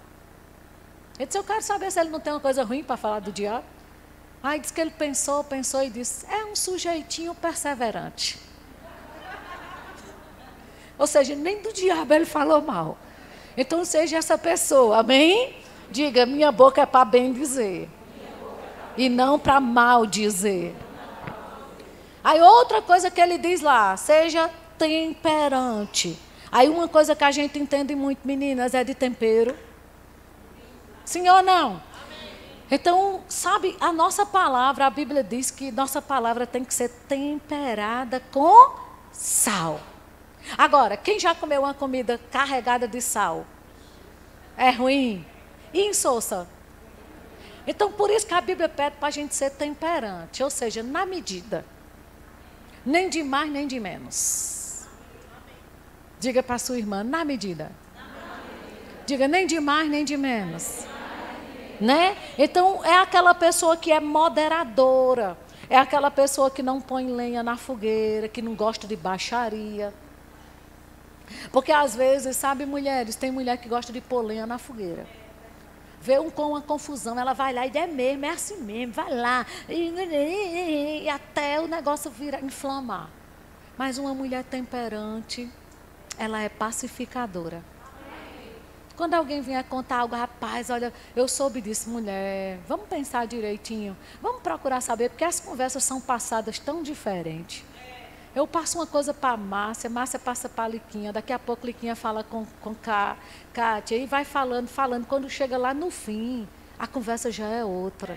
Ele disse, eu quero saber se ele não tem uma coisa ruim para falar do diabo. Aí disse que ele pensou e disse, é um sujeitinho perseverante. Ou seja, nem do diabo ele falou mal. Então seja essa pessoa, amém? Diga, minha boca é para bem dizer. E não para mal dizer. Aí outra coisa que ele diz lá, seja temperante. Aí uma coisa que a gente entende muito, meninas, é de tempero. Sim ou não? Então, sabe, a nossa palavra, a Bíblia diz que nossa palavra tem que ser temperada com sal. Agora, quem já comeu uma comida carregada de sal? É ruim? E insossa? Então, por isso que a Bíblia pede para a gente ser temperante, ou seja, na medida. Nem de mais, nem de menos. Diga para a sua irmã, na medida. Diga, nem de mais, nem de menos. Né? Então, é aquela pessoa que é moderadora. É aquela pessoa que não põe lenha na fogueira, que não gosta de baixaria. Porque às vezes, sabe, mulheres, tem mulher que gosta de pôr lenha na fogueira. Vê com uma confusão, ela vai lá e é mesmo, é assim mesmo, vai lá. E até o negócio vira inflamar. Mas uma mulher temperante, ela é pacificadora. Quando alguém vier contar algo, rapaz, olha, eu soube disso, mulher, vamos pensar direitinho, vamos procurar saber, porque as conversas são passadas tão diferentes. Eu passo uma coisa para a Márcia passa para a Liquinha, daqui a pouco a Liquinha fala com Kátia, e vai falando, quando chega lá no fim, a conversa já é outra,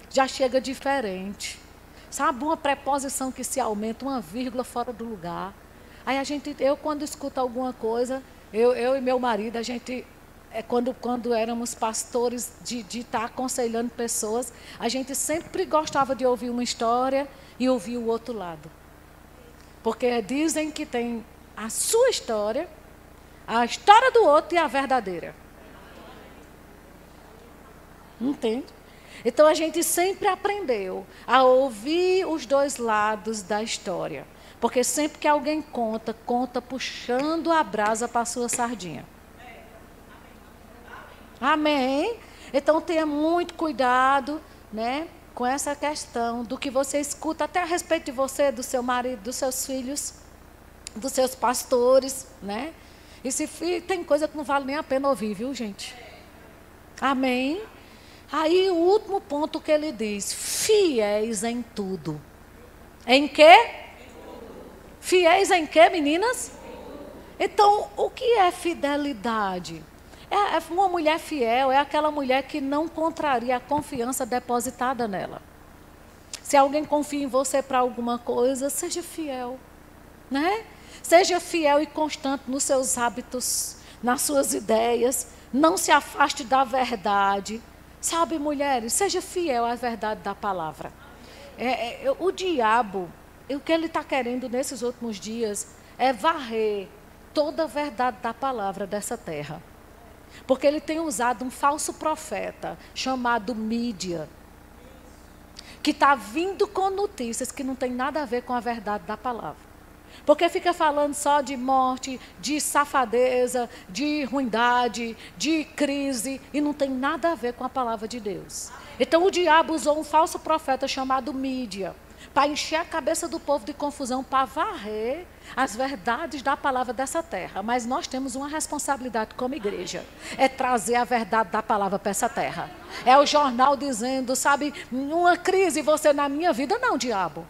já chega diferente. Sabe, uma preposição que se aumenta, uma vírgula fora do lugar. Aí eu quando escuto alguma coisa, eu e meu marido, a gente quando éramos pastores, de estar aconselhando pessoas, a gente sempre gostava de ouvir uma história e ouvir o outro lado. Porque dizem que tem a sua história, a história do outro e a verdadeira. Entende? Então a gente sempre aprendeu a ouvir os dois lados da história. Porque sempre que alguém conta, conta puxando a brasa para a sua sardinha. Amém? Então tenha muito cuidado, né, com essa questão do que você escuta, até a respeito de você, do seu marido, dos seus filhos, dos seus pastores, né? E se tem coisa que não vale nem a pena ouvir, viu, gente? Amém? Aí o último ponto que ele diz: fiéis em tudo. Em quê? Fiéis em quê, meninas? Então, o que é fidelidade? Uma mulher fiel é aquela mulher que não contraria a confiança depositada nela. Se alguém confia em você para alguma coisa, seja fiel, né? Seja fiel e constante nos seus hábitos, nas suas ideias. Não se afaste da verdade. Sabe, mulheres, seja fiel à verdade da palavra. O diabo, o que ele está querendo nesses últimos dias é varrer toda a verdade da palavra dessa terra. Porque ele tem usado um falso profeta chamado mídia, que está vindo com notícias que não tem nada a ver com a verdade da palavra. Porque fica falando só de morte, de safadeza, de ruindade, de crise, e não tem nada a ver com a palavra de Deus. Então o diabo usou um falso profeta chamado mídia, para encher a cabeça do povo de confusão, para varrer as verdades da palavra dessa terra. Mas nós temos uma responsabilidade como igreja, é trazer a verdade da palavra para essa terra. É o jornal dizendo, sabe, uma crise você na minha vida, não, diabo.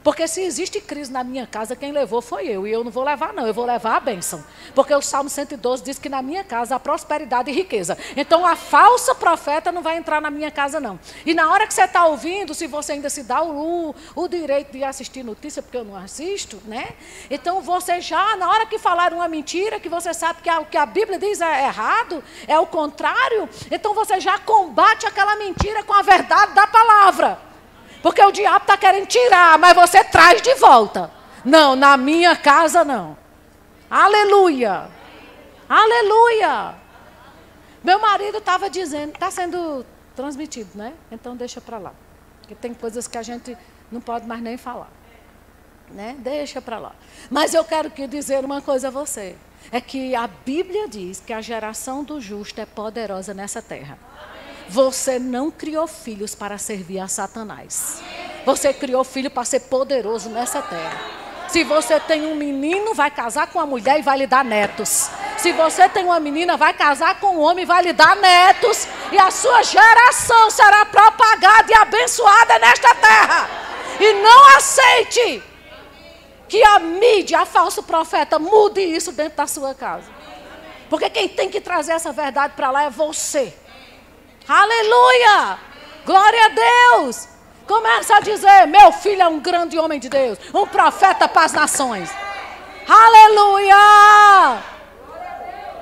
Porque se existe crise na minha casa, quem levou foi eu. E eu não vou levar, não. Eu vou levar a bênção. Porque o Salmo 112 diz que na minha casa há prosperidade e riqueza. Então, a falsa profeta não vai entrar na minha casa, não. E na hora que você está ouvindo, se você ainda se dá o direito de assistir notícia, porque eu não assisto, né? Então, você já, na hora que falar uma mentira, que você sabe que o que a Bíblia diz é errado, é o contrário, então você já combate aquela mentira com a verdade da palavra. Porque o diabo está querendo tirar, mas você traz de volta. Não, na minha casa não. Aleluia. Aleluia. Meu marido estava dizendo, está sendo transmitido, né? Então deixa para lá. Porque tem coisas que a gente não pode mais nem falar. Né? Deixa para lá. Mas eu quero dizer uma coisa a você. É que a Bíblia diz que a geração do justo é poderosa nessa terra. Você não criou filhos para servir a Satanás. Você criou filho para ser poderoso nessa terra. Se você tem um menino, vai casar com uma mulher e vai lhe dar netos. Se você tem uma menina, vai casar com um homem e vai lhe dar netos. E a sua geração será propagada e abençoada nesta terra. E não aceite que a mídia, a falso profeta, mude isso dentro da sua casa. Porque quem tem que trazer essa verdade para lá é você. Aleluia! Glória a Deus! Começa a dizer, meu filho é um grande homem de Deus, um profeta para as nações. Aleluia!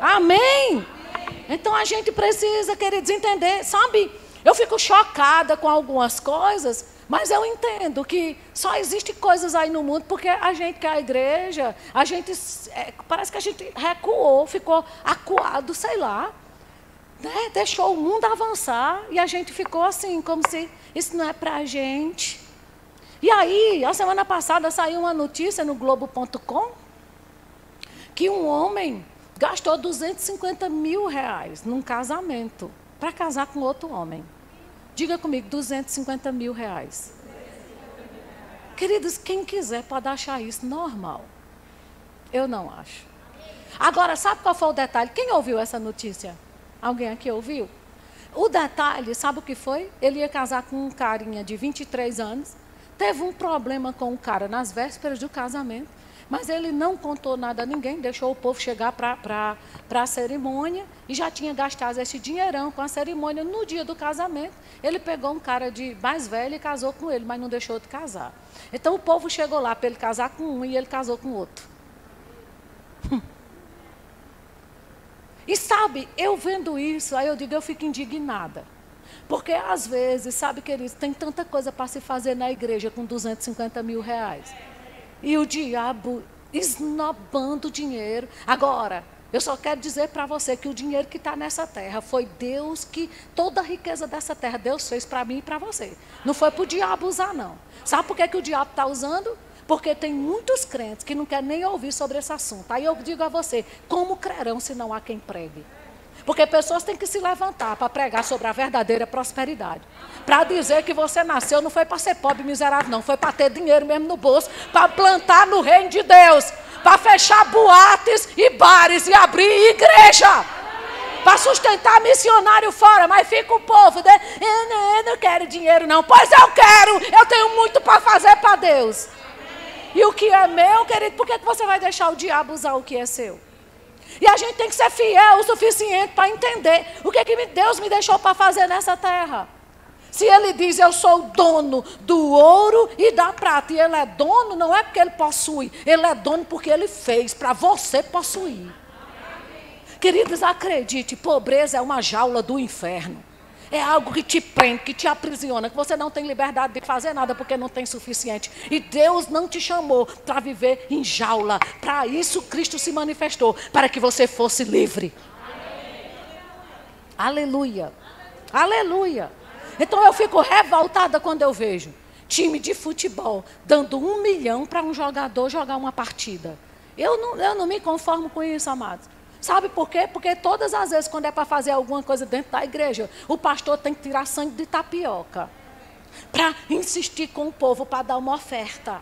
Amém! Então a gente precisa, queridos, entender, sabe? Eu fico chocada com algumas coisas, mas eu entendo que só existem coisas aí no mundo porque a gente que é a igreja, a gente, parece que a gente recuou, ficou acuado, sei lá. Né? Deixou o mundo avançar e a gente ficou assim, como se isso não é para a gente. E aí, a semana passada saiu uma notícia no Globo.com que um homem gastou 250 mil reais num casamento para casar com outro homem. Diga comigo, 250 mil reais. Queridos, quem quiser pode achar isso normal. Eu não acho. Agora, sabe qual foi o detalhe? Quem ouviu essa notícia? Alguém aqui ouviu? O detalhe, sabe o que foi? Ele ia casar com um carinha de 23 anos, teve um problema com o cara nas vésperas do casamento, mas ele não contou nada a ninguém, deixou o povo chegar para a cerimônia e já tinha gastado esse dinheirão com a cerimônia. No dia do casamento, ele pegou um cara de mais velho e casou com ele, mas não deixou de casar. Então o povo chegou lá para ele casar com um e ele casou com outro. E sabe sabe, eu vendo isso, aí eu digo, eu fico indignada. Porque às vezes, sabe, queridos, tem tanta coisa para se fazer na igreja com 250 mil reais. E o diabo esnobando dinheiro. Agora, eu só quero dizer para você que o dinheiro que está nessa terra foi Deus que, toda a riqueza dessa terra, Deus fez para mim e para você. Não foi para o diabo usar, não. Sabe por que o diabo está usando? Porque tem muitos crentes que não querem nem ouvir sobre esse assunto. Aí eu digo a você, como crerão se não há quem pregue? Porque pessoas têm que se levantar para pregar sobre a verdadeira prosperidade. Para dizer que você nasceu não foi para ser pobre e miserável, não. Foi para ter dinheiro mesmo no bolso, para plantar no reino de Deus. Para fechar boates e bares e abrir igreja. Para sustentar missionário fora. Mas fica o povo, né? Eu não quero dinheiro não. Pois eu quero. Eu tenho muito para fazer para Deus. E o que é meu, querido, por que você vai deixar o diabo usar o que é seu? E a gente tem que ser fiel o suficiente para entender o que Deus me deixou para fazer nessa terra. Se ele diz, eu sou o dono do ouro e da prata, e ele é dono, não é porque ele possui, ele é dono porque ele fez para você possuir. Queridos, acredite, pobreza é uma jaula do inferno. É algo que te prende, que te aprisiona, que você não tem liberdade de fazer nada porque não tem suficiente. E Deus não te chamou para viver em jaula. Para isso Cristo se manifestou, para que você fosse livre. Aleluia. Aleluia. Então eu fico revoltada quando eu vejo time de futebol dando 1 milhão para um jogador jogar uma partida. Eu não me conformo com isso, amados. Sabe por quê? Porque todas as vezes quando é para fazer alguma coisa dentro da igreja, o pastor tem que tirar sangue de tapioca para insistir com o povo para dar uma oferta.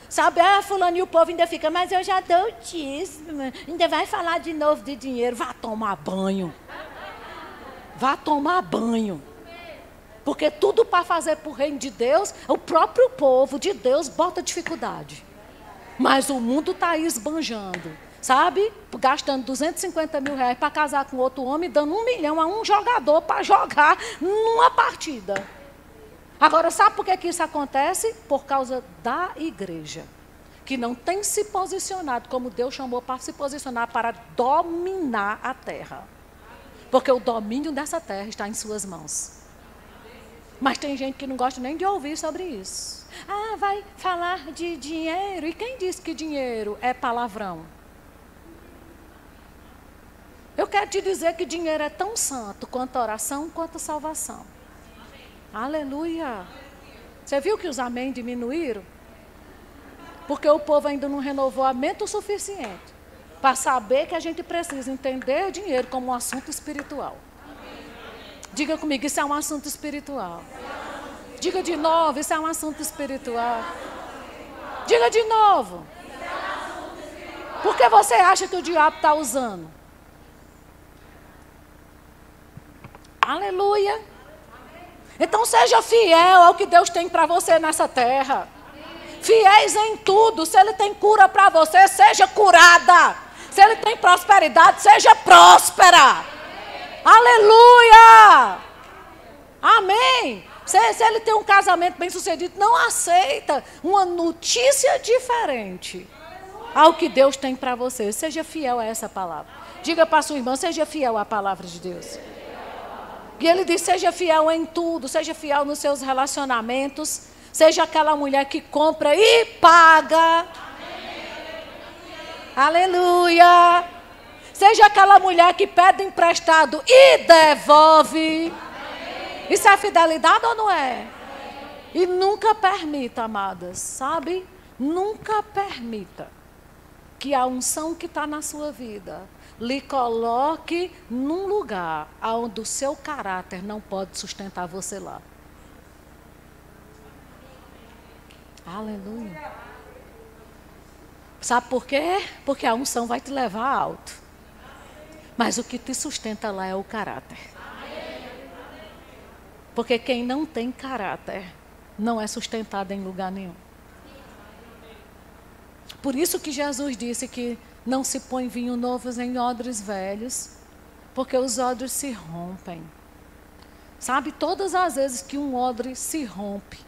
Sabe, fulano, e o povo ainda fica, mas eu já dou o dízimo, ainda vai falar de novo de dinheiro. Vá tomar banho. Vá tomar banho. Porque tudo para fazer para o reino de Deus, o próprio povo de Deus bota dificuldade. Mas o mundo está aí esbanjando. Sabe? Gastando 250 mil reais para casar com outro homem, dando 1 milhão a um jogador para jogar numa partida. Agora, sabe por que isso acontece? Por causa da igreja, que não tem se posicionado como Deus chamou para se posicionar para dominar a terra. Porque o domínio dessa terra está em suas mãos. Mas tem gente que não gosta nem de ouvir sobre isso. Vai falar de dinheiro. E quem disse que dinheiro é palavrão? Eu quero te dizer que dinheiro é tão santo quanto a oração, quanto a salvação. Aleluia. Você viu que os amém diminuíram? Porque o povo ainda não renovou a mente o suficiente para saber que a gente precisa entender o dinheiro como um assunto espiritual. Diga comigo, isso é um assunto espiritual. Diga de novo, isso é um assunto espiritual. Diga de novo. Por que você acha que o diabo está usando? Aleluia. Então seja fiel ao que Deus tem para você nessa terra. Fiéis em tudo. Se Ele tem cura para você, seja curada. Se Ele tem prosperidade, seja próspera. Aleluia. Amém. Se Ele tem um casamento bem sucedido, não aceita uma notícia diferente ao que Deus tem para você. Seja fiel a essa palavra. Diga para a sua irmã, seja fiel à palavra de Deus. E ele diz, seja fiel em tudo, seja fiel nos seus relacionamentos, seja aquela mulher que compra e paga. Aleluia. Seja aquela mulher que pede emprestado e devolve. Isso é fidelidade ou não é? E nunca permita, amadas, sabe? Nunca permita que a unção que está na sua vida lhe coloque num lugar onde o seu caráter não pode sustentar você lá. Aleluia. Sabe por quê? Porque a unção vai te levar alto. Mas o que te sustenta lá é o caráter. Porque quem não tem caráter não é sustentado em lugar nenhum. Por isso que Jesus disse que não se põe vinho novos em odres velhos, porque os odres se rompem. Sabe, todas as vezes que um odre se rompe,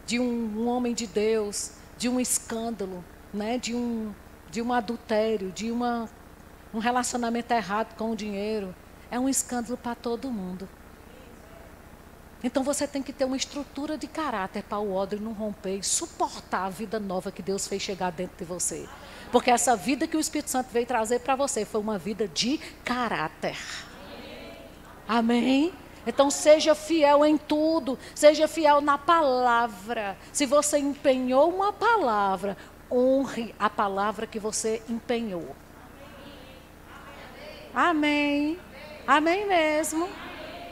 de um homem de Deus, de um escândalo, né, de um adultério, de uma um relacionamento errado com o dinheiro, é um escândalo para todo mundo. Então você tem que ter uma estrutura de caráter para o odre não romper e suportar a vida nova que Deus fez chegar dentro de você. Porque essa vida que o Espírito Santo veio trazer para você foi uma vida de caráter. Amém? Então seja fiel em tudo, seja fiel na palavra. Se você empenhou uma palavra, honre a palavra que você empenhou. Amém. Amém mesmo.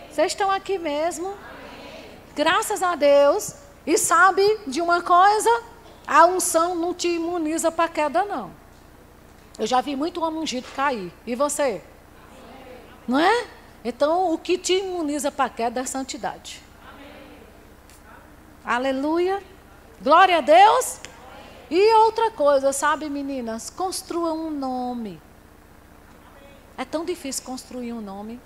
Vocês estão aqui mesmo? Graças a Deus. E sabe de uma coisa? A unção não te imuniza para queda, não. Eu já vi muito homem ungido cair. E você? Não é? Então, o que te imuniza para queda é a santidade. Aleluia. Glória a Deus. E outra coisa, sabe, meninas? Construa um nome. É tão difícil construir um nome.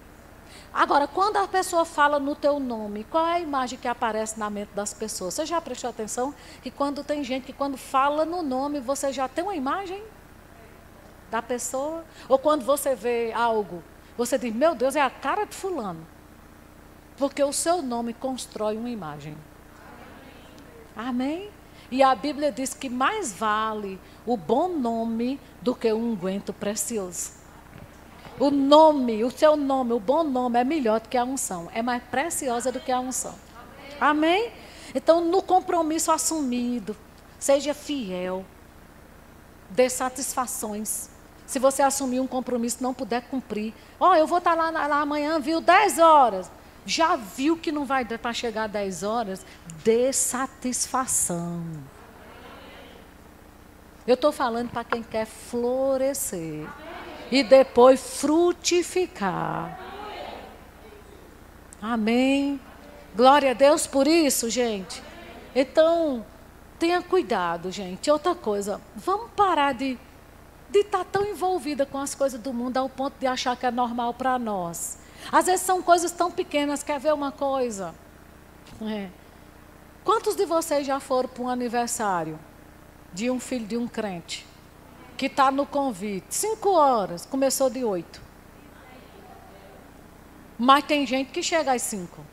Agora, quando a pessoa fala no teu nome, qual é a imagem que aparece na mente das pessoas? Você já prestou atenção que quando tem gente que quando fala no nome, você já tem uma imagem da pessoa? Ou quando você vê algo, você diz, meu Deus, é a cara de fulano. Porque o seu nome constrói uma imagem. Amém? E a Bíblia diz que mais vale o bom nome do que o unguento precioso. O nome, o seu nome, o bom nome é melhor do que a unção. É mais preciosa do que a unção. Amém? Então, no compromisso assumido, seja fiel. Dê satisfações. Se você assumir um compromisso e não puder cumprir. Eu vou estar lá amanhã, viu, 10 horas. Já viu que não vai dar para chegar a 10 horas? Dê satisfação. Eu estou falando para quem quer florescer. E depois frutificar. Amém. Glória a Deus por isso, gente. Então, tenha cuidado, gente. Outra coisa, vamos parar de estar tão envolvida com as coisas do mundo ao ponto de achar que é normal para nós. Às vezes são coisas tão pequenas. Quer ver uma coisa? Quantos de vocês já foram para um aniversário de um filho de um crente? Que está no convite, 5 horas, começou de 8. Mas tem gente que chega às 5.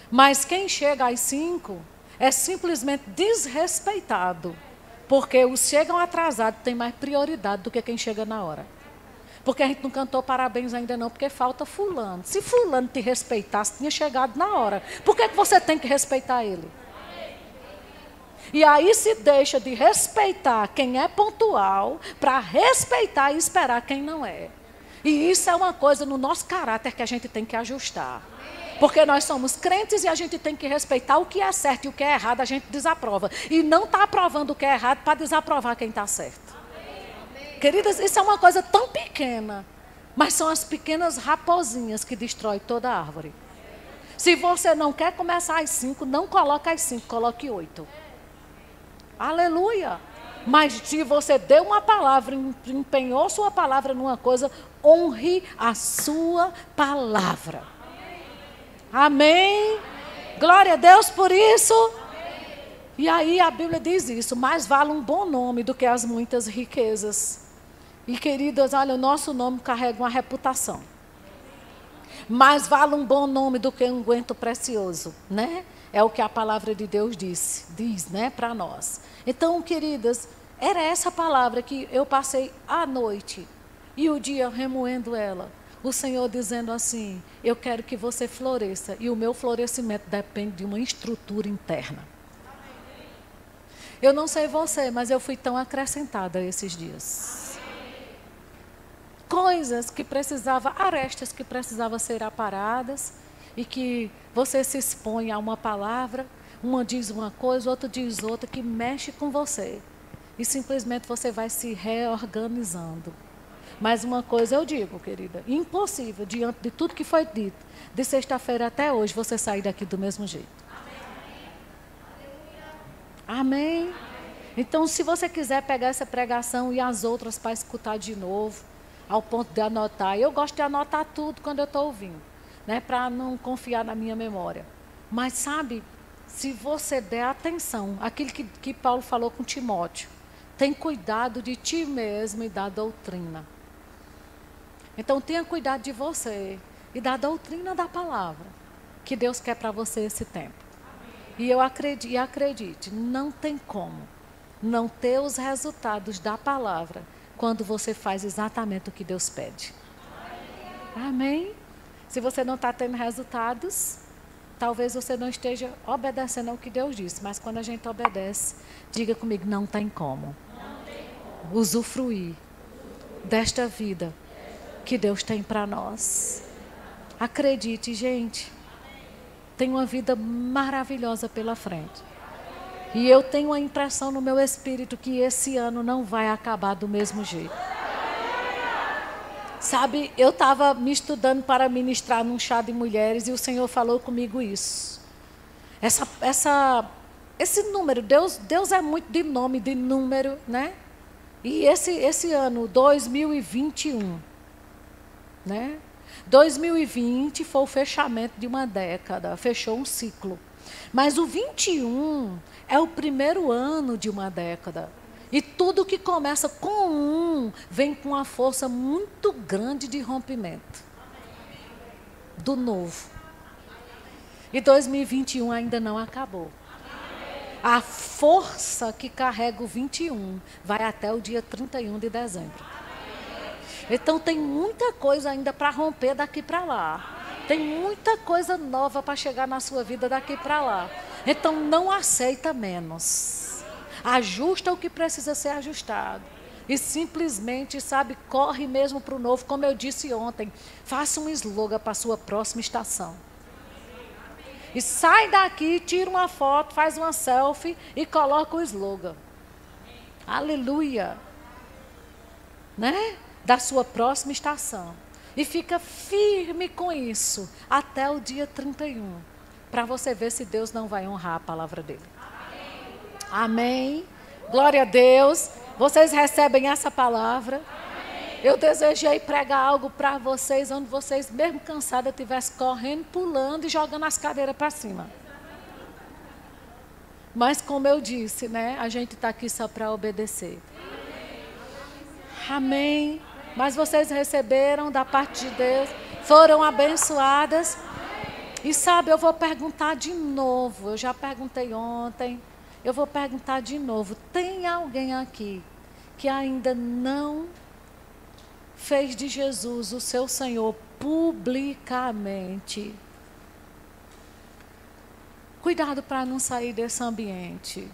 Mas quem chega às 5 é simplesmente desrespeitado. Porque os chegam atrasados têm mais prioridade do que quem chega na hora. Porque a gente não cantou parabéns ainda não, porque falta fulano. Se fulano te respeitasse, tinha chegado na hora. Por que você tem que respeitar ele? E aí se deixa de respeitar quem é pontual para respeitar e esperar quem não é. E isso é uma coisa no nosso caráter que a gente tem que ajustar. Porque nós somos crentes e a gente tem que respeitar o que é certo e o que é errado a gente desaprova. E não está aprovando o que é errado para desaprovar quem está certo. Queridas, isso é uma coisa tão pequena. Mas são as pequenas raposinhas que destroem toda a árvore. Se você não quer começar às 5, não coloque às 5, coloque 8. Aleluia. Mas se você deu uma palavra, empenhou sua palavra numa coisa, honre a sua palavra. Amém? Glória a Deus por isso. E aí a Bíblia diz isso, mais vale um bom nome do que as muitas riquezas. E queridas, olha, o nosso nome carrega uma reputação. Mais vale um bom nome do que um unguento precioso, né? É o que a palavra de Deus diz, né, para nós. Então, queridas, era essa palavra que eu passei a noite e o dia remoendo ela. O Senhor dizendo assim, eu quero que você floresça. E o meu florescimento depende de uma estrutura interna. Eu não sei você, mas eu fui tão acrescentada esses dias. Coisas que precisavam, arestas que precisavam ser aparadas. E que você se expõe a uma palavra, uma diz uma coisa, outra diz outra, que mexe com você. E simplesmente você vai se reorganizando. Mas uma coisa eu digo, querida, impossível, diante de tudo que foi dito, de sexta-feira até hoje, você sair daqui do mesmo jeito. Amém? Então, se você quiser pegar essa pregação e as outras para escutar de novo, ao ponto de anotar, eu gosto de anotar tudo quando eu estou ouvindo. Né, para não confiar na minha memória. Mas sabe, se você der atenção àquilo que Paulo falou com Timóteo, tem cuidado de ti mesmo e da doutrina. Então tenha cuidado de você e da doutrina da palavra que Deus quer para você esse tempo. E eu acredite, não tem como não ter os resultados da palavra quando você faz exatamente o que Deus pede. Amém? Se você não está tendo resultados, talvez você não esteja obedecendo ao que Deus disse. Mas quando a gente obedece, diga comigo, não tem como usufruir desta vida que Deus tem para nós. Acredite, gente, tem uma vida maravilhosa pela frente. E eu tenho a impressão no meu espírito que esse ano não vai acabar do mesmo jeito. Sabe, eu estava me estudando para ministrar num chá de mulheres e o Senhor falou comigo isso. Esse número, Deus é muito de nome, de número, né? E esse ano, 2021, né? 2020 foi o fechamento de uma década, fechou um ciclo. Mas o 21 é o primeiro ano de uma década. E tudo que começa com um, vem com uma força muito grande de rompimento. Do novo. E 2021 ainda não acabou. A força que carrega o 21 vai até o dia 31 de dezembro. Então tem muita coisa ainda para romper daqui para lá. Tem muita coisa nova para chegar na sua vida daqui para lá. Então não aceita menos. Ajusta o que precisa ser ajustado. E simplesmente, sabe, corre mesmo para o novo. Como eu disse ontem, faça um slogan para a sua próxima estação. E sai daqui, tira uma foto, faz uma selfie e coloca o slogan. Aleluia. Né? Da sua próxima estação. E fica firme com isso até o dia 31. Para você ver se Deus não vai honrar a palavra dele. Amém. Glória a Deus. Vocês recebem essa palavra? Amém. Eu desejei pregar algo para vocês, onde vocês, mesmo cansados, estivessem correndo, pulando e jogando as cadeiras para cima. Mas como eu disse, né? A gente está aqui só para obedecer. Amém. Mas vocês receberam da parte de Deus, foram abençoadas. E sabe, eu vou perguntar de novo. Eu já perguntei ontem. Eu vou perguntar de novo. Tem alguém aqui que ainda não fez de Jesus o seu Senhor publicamente? Cuidado para não sair desse ambiente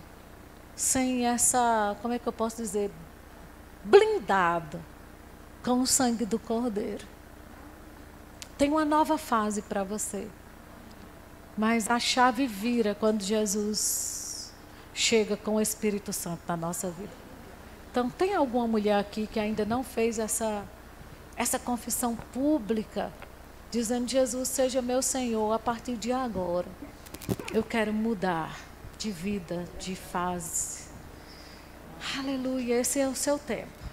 sem essa, como é que eu posso dizer, blindado com o sangue do Cordeiro. Tem uma nova fase para você. Mas a chave vira quando Jesus chega com o Espírito Santo na nossa vida. Então, tem alguma mulher aqui que ainda não fez essa confissão pública, dizendo, Jesus, seja meu Senhor, a partir de agora, eu quero mudar de vida, de fase. Aleluia, esse é o seu tempo.